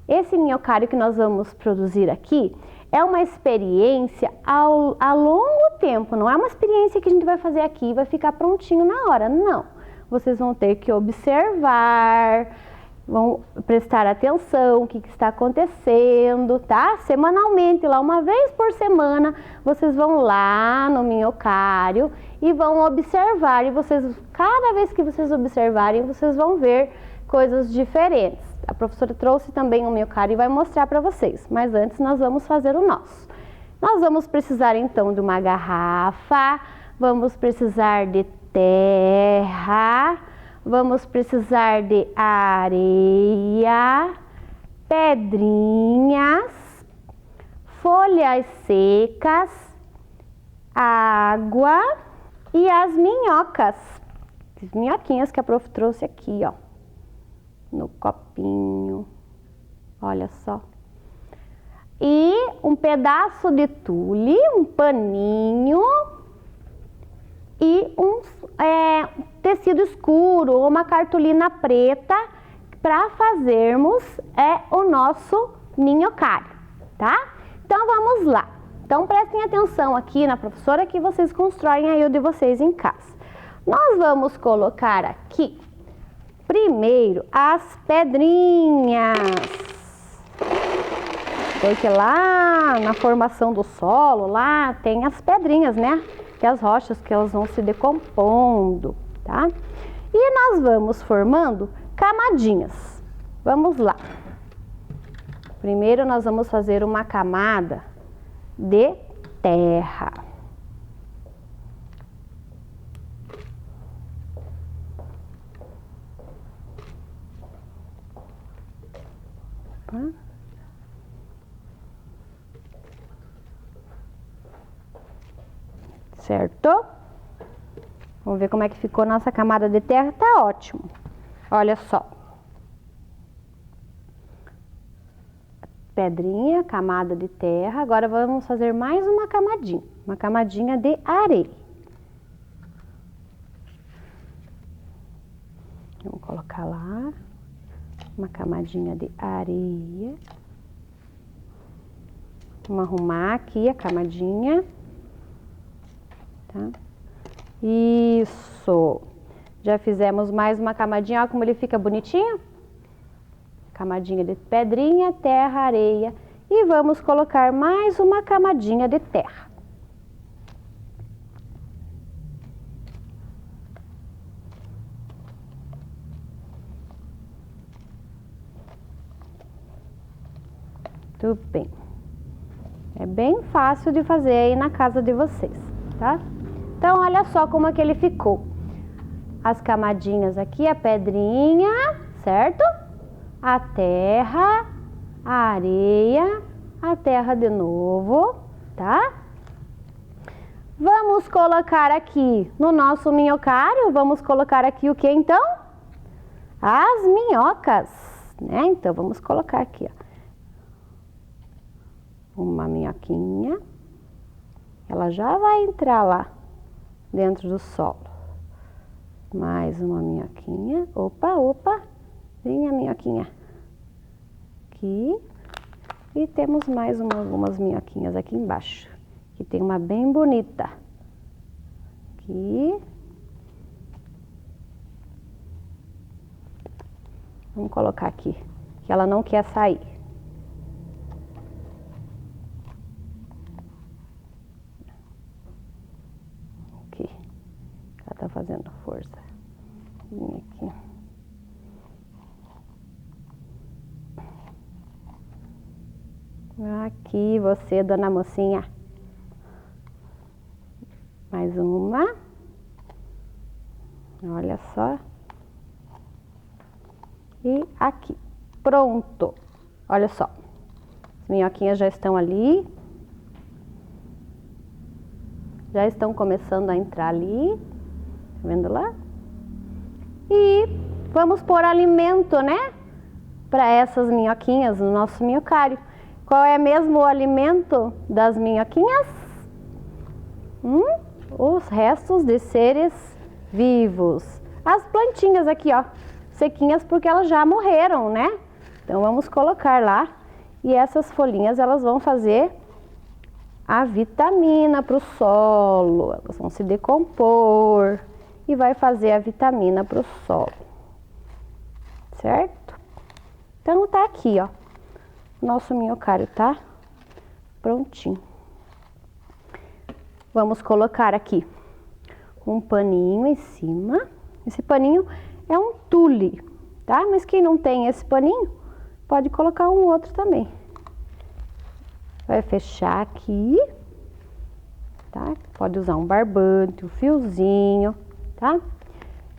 Speaker 8: Esse minhocário que nós vamos produzir aqui é uma experiência a longo tempo, não é uma experiência que a gente vai fazer aqui e vai ficar prontinho na hora, não. Vocês vão ter que observar, vão prestar atenção o que está acontecendo, tá? Semanalmente, lá uma vez por semana, vocês vão lá no minhocário e vão observar. E vocês, cada vez que vocês observarem, vocês vão ver coisas diferentes. A professora trouxe também um minhocário e vai mostrar para vocês, mas antes nós vamos fazer o nosso. Nós vamos precisar então de uma garrafa, vamos precisar de terra, vamos precisar de areia, pedrinhas, folhas secas, água e as minhocas. As minhoquinhas que a prof trouxe aqui, ó, no copinho. Olha só. E um pedaço de tule, um paninho e um tecido escuro ou uma cartolina preta para fazermos o nosso minhocário, tá? Então vamos lá. Então prestem atenção aqui na professora que vocês constroem aí o de vocês em casa. Nós vamos colocar aqui primeiro as pedrinhas, porque lá na formação do solo, lá tem as pedrinhas, né? Que é as rochas que elas vão se decompondo, tá? E nós vamos formando camadinhas. Vamos lá. Primeiro nós vamos fazer uma camada de terra. Certo? Vamos ver como é que ficou nossa camada de terra. Tá ótimo. Olha só. Pedrinha, camada de terra. Agora vamos fazer mais uma camadinha de areia. Vamos colocar lá uma camadinha de areia. Vamos arrumar aqui a camadinha. Tá? Isso. Já fizemos mais uma camadinha, olha como ele fica bonitinho. Camadinha de pedrinha, terra, areia. E vamos colocar mais uma camadinha de terra. Tudo bem. É bem fácil de fazer aí na casa de vocês, tá? Então, olha só como é que ele ficou. As camadinhas aqui, a pedrinha, certo? A terra, a areia, a terra de novo, tá? Vamos colocar aqui no nosso minhocário, vamos colocar aqui o que então? as minhocas, né? Então, vamos colocar aqui, ó. Uma minhoquinha. Ela já vai entrar lá dentro do solo. Mais uma minhoquinha. Opa, opa. Vem a minhoquinha. Aqui. E temos mais algumas minhoquinhas aqui embaixo. Que tem uma bem bonita. Aqui. Vamos colocar aqui, que ela não quer sair. Aqui. Ela tá fazendo força. Vem aqui. Aqui você, dona mocinha. Mais uma. Olha só. E aqui. Pronto. Olha só. As minhoquinhas já estão ali. Já estão começando a entrar ali. Tá vendo lá? E vamos pôr alimento, né? Para essas minhoquinhas no nosso minhocário. Qual é mesmo o alimento das minhoquinhas? Os restos de seres vivos. As plantinhas aqui, ó, sequinhas porque elas já morreram, né? Então vamos colocar lá. E essas folhinhas, elas vão fazer a vitamina para o solo. Elas vão se decompor e vai fazer a vitamina para o solo. Certo? Então tá aqui, ó. Nosso minhocário tá prontinho. Vamos colocar aqui um paninho em cima. Esse paninho é um tule, tá? Mas quem não tem esse paninho, pode colocar um outro também. Vai fechar aqui, tá? Pode usar um barbante, um fiozinho, tá?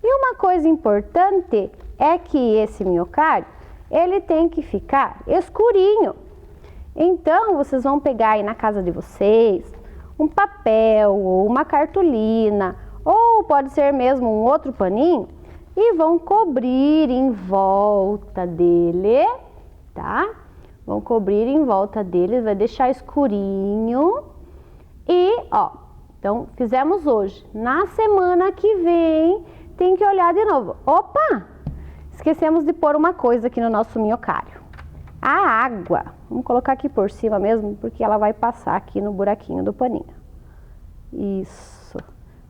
Speaker 8: E uma coisa importante é que esse minhocário, ele tem que ficar escurinho. Então, vocês vão pegar aí na casa de vocês um papel ou uma cartolina, ou pode ser mesmo um outro paninho, e vão cobrir em volta dele, tá? Vão cobrir em volta dele, vai deixar escurinho. E, ó, então fizemos hoje. Na semana que vem, tem que olhar de novo. Opa! Esquecemos de pôr uma coisa aqui no nosso minhocário. A água. Vamos colocar aqui por cima mesmo, porque ela vai passar aqui no buraquinho do paninho. Isso.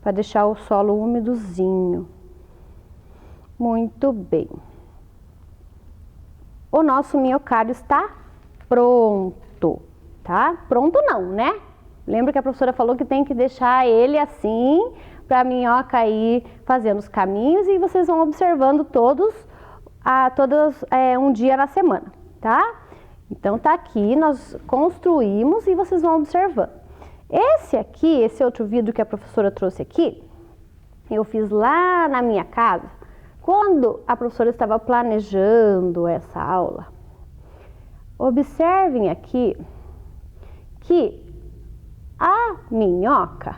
Speaker 8: Para deixar o solo úmidozinho. Muito bem. O nosso minhocário está pronto, tá? Pronto não, né? Lembra que a professora falou que tem que deixar ele assim, para a minhoca ir fazendo os caminhos e vocês vão observando todos um dia na semana, tá? Então tá aqui, nós construímos e vocês vão observando. Esse outro vidro que a professora trouxe aqui, eu fiz lá na minha casa, quando a professora estava planejando essa aula. Observem aqui que a minhoca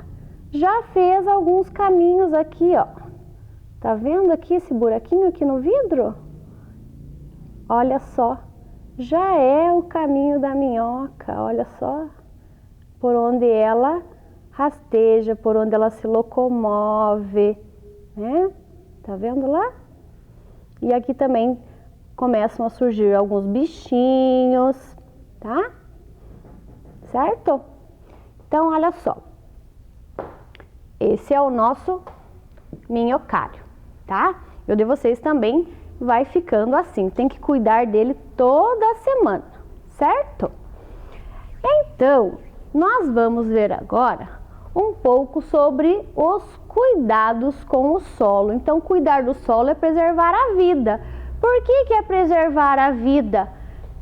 Speaker 8: já fez alguns caminhos aqui, ó. Tá vendo aqui esse buraquinho aqui no vidro? Olha só, já é o caminho da minhoca, olha só. Por onde ela rasteja, por onde ela se locomove, né? Tá vendo lá? E aqui também começam a surgir alguns bichinhos, tá? Certo? Então, olha só. Esse é o nosso minhocário, tá? E o de vocês também vai ficando assim. Tem que cuidar dele toda semana, certo? Então, nós vamos ver agora um pouco sobre os cuidados com o solo. Então, cuidar do solo é preservar a vida. Por que é preservar a vida?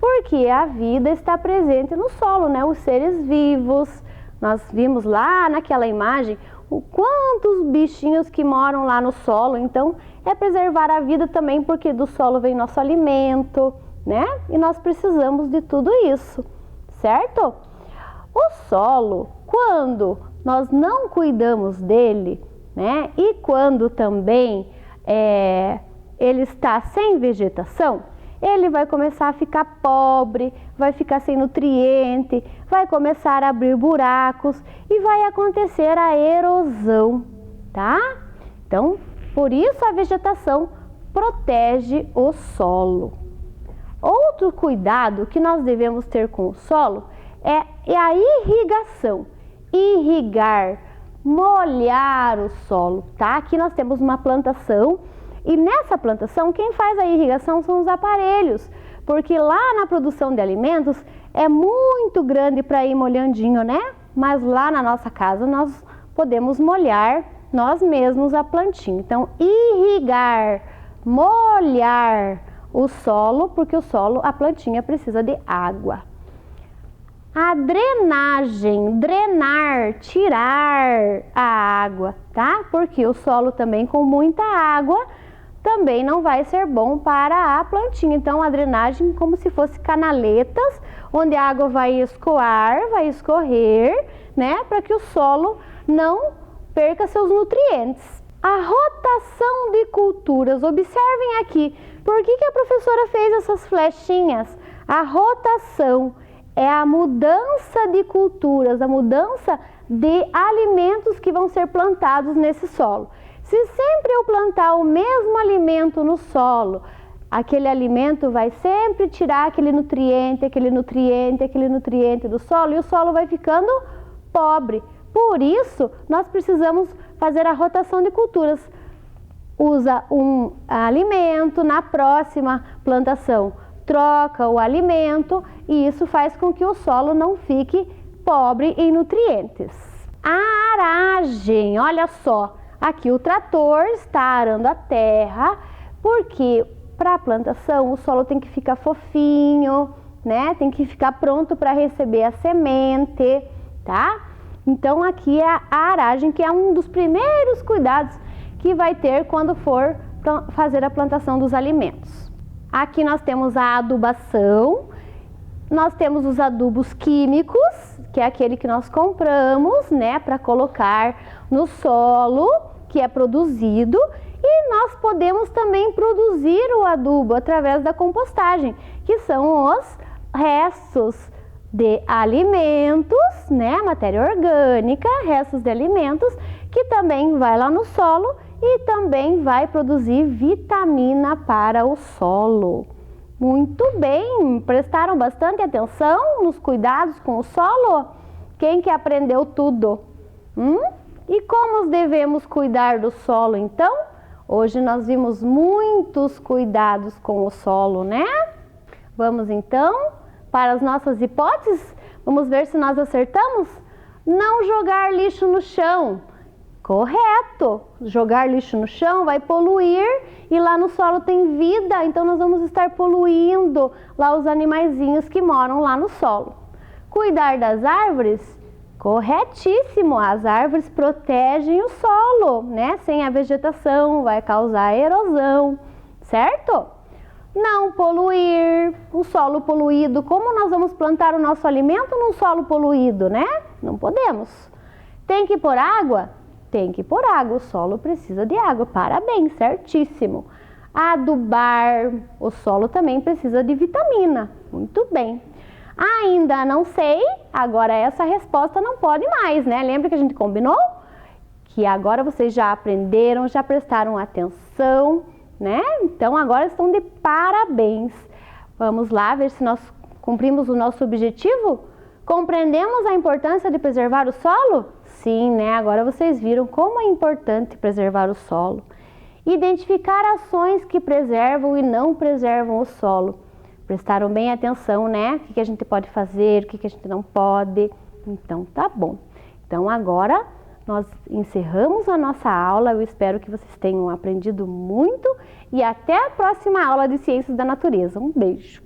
Speaker 8: Porque a vida está presente no solo, né? Os seres vivos. Nós vimos lá naquela imagem o quantos bichinhos que moram lá no solo. Então, é preservar a vida também, porque do solo vem nosso alimento, né? E nós precisamos de tudo isso, certo? O solo, quando nós não cuidamos dele, né? E quando também ele está sem vegetação, ele vai começar a ficar pobre, vai ficar sem nutriente, vai começar a abrir buracos e vai acontecer a erosão, tá? Então, por isso a vegetação protege o solo. Outro cuidado que nós devemos ter com o solo é a irrigação. Irrigar, molhar o solo, tá? Aqui nós temos uma plantação e nessa plantação quem faz a irrigação são os aparelhos, porque lá na produção de alimentos é muito grande para ir molhandinho, né? Mas lá na nossa casa nós podemos molhar nós mesmos a plantinha. Então, irrigar, molhar o solo, porque o solo, a plantinha precisa de água. A drenagem, drenar, tirar a água, tá? Porque o solo também com muita água também não vai ser bom para a plantinha. Então, a drenagem como se fosse canaletas, onde a água vai escoar, vai escorrer, né? Para que o solo não perca seus nutrientes. A rotação de culturas, observem aqui, por que a professora fez essas flechinhas? A rotação é a mudança de culturas, a mudança de alimentos que vão ser plantados nesse solo. Se sempre eu plantar o mesmo alimento no solo, aquele alimento vai sempre tirar aquele nutriente do solo e o solo vai ficando pobre. Por isso, nós precisamos fazer a rotação de culturas. Usa um alimento, na próxima plantação troca o alimento e isso faz com que o solo não fique pobre em nutrientes. A aragem, olha só, aqui o trator está arando a terra, porque para a plantação o solo tem que ficar fofinho, né? Tem que ficar pronto para receber a semente, tá? Então aqui é a aragem, que é um dos primeiros cuidados que vai ter quando for fazer a plantação dos alimentos. Aqui nós temos a adubação, nós temos os adubos químicos, que é aquele que nós compramos, né, para colocar no solo, que é produzido, e nós podemos também produzir o adubo através da compostagem, que são os restos de alimentos, né, matéria orgânica, restos de alimentos, que também vai lá no solo e também vai produzir vitamina para o solo. Muito bem, prestaram bastante atenção nos cuidados com o solo? Quem que aprendeu tudo? E como devemos cuidar do solo então? Hoje nós vimos muitos cuidados com o solo, né? Vamos então para as nossas hipóteses? Vamos ver se nós acertamos? Não jogar lixo no chão. Correto! Jogar lixo no chão vai poluir e lá no solo tem vida, então nós vamos estar poluindo lá os animaizinhos que moram lá no solo. Cuidar das árvores? Corretíssimo! As árvores protegem o solo, né? Sem a vegetação vai causar erosão, certo? Não poluir, o solo poluído. Como nós vamos plantar o nosso alimento num solo poluído, né? Não podemos. Tem que pôr água? Tem que pôr água, o solo precisa de água. Parabéns, certíssimo. Adubar, o solo também precisa de vitamina. Muito bem. Ainda não sei, agora essa resposta não pode mais, né? Lembra que a gente combinou? Que agora vocês já aprenderam, já prestaram atenção, né? Então agora estão de parabéns. Vamos lá ver se nós cumprimos o nosso objetivo? Compreendemos a importância de preservar o solo? Sim, né? Agora vocês viram como é importante preservar o solo. Identificar ações que preservam e não preservam o solo. Prestaram bem atenção, né? O que a gente pode fazer, o que a gente não pode. Então, tá bom. Então, agora nós encerramos a nossa aula. Eu espero que vocês tenham aprendido muito e até a próxima aula de Ciências da Natureza. Um beijo!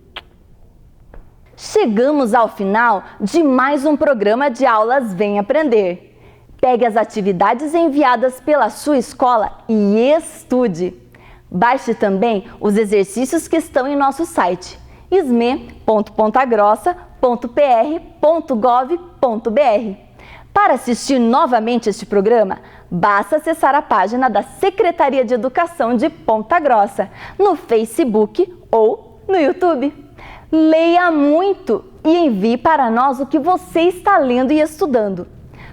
Speaker 1: Chegamos ao final de mais um programa de aulas Vem Aprender. Pegue as atividades enviadas pela sua escola e estude. Baixe também os exercícios que estão em nosso site sme.pontagrossa.pr.gov.br. Para assistir novamente este programa, basta acessar a página da Secretaria de Educação de Ponta Grossa, no Facebook ou no YouTube. Leia muito e envie para nós o que você está lendo e estudando.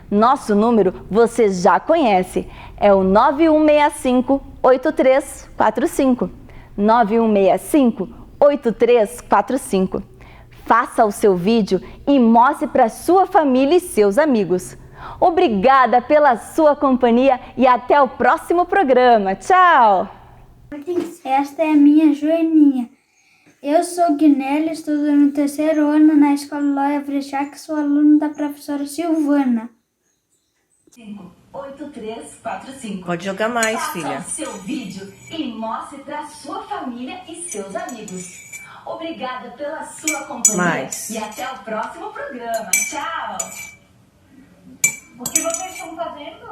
Speaker 1: Nosso número você já conhece, é o 9165-8345. 9165-8345. Faça o seu vídeo e mostre para sua família e seus amigos. Obrigada pela sua companhia e até o próximo programa. Tchau!
Speaker 9: Esta é a minha Joaninha. Eu sou Guinelli, estudo no 3º ano na Escola Loia Vrechac, sou aluno da professora Silvana.
Speaker 10: 8345. Pode jogar mais, filha.
Speaker 1: Faça o seu vídeo e mostre para sua família e seus amigos. Obrigada pela sua companhia e até o próximo programa. Tchau!
Speaker 5: O que vocês estão fazendo?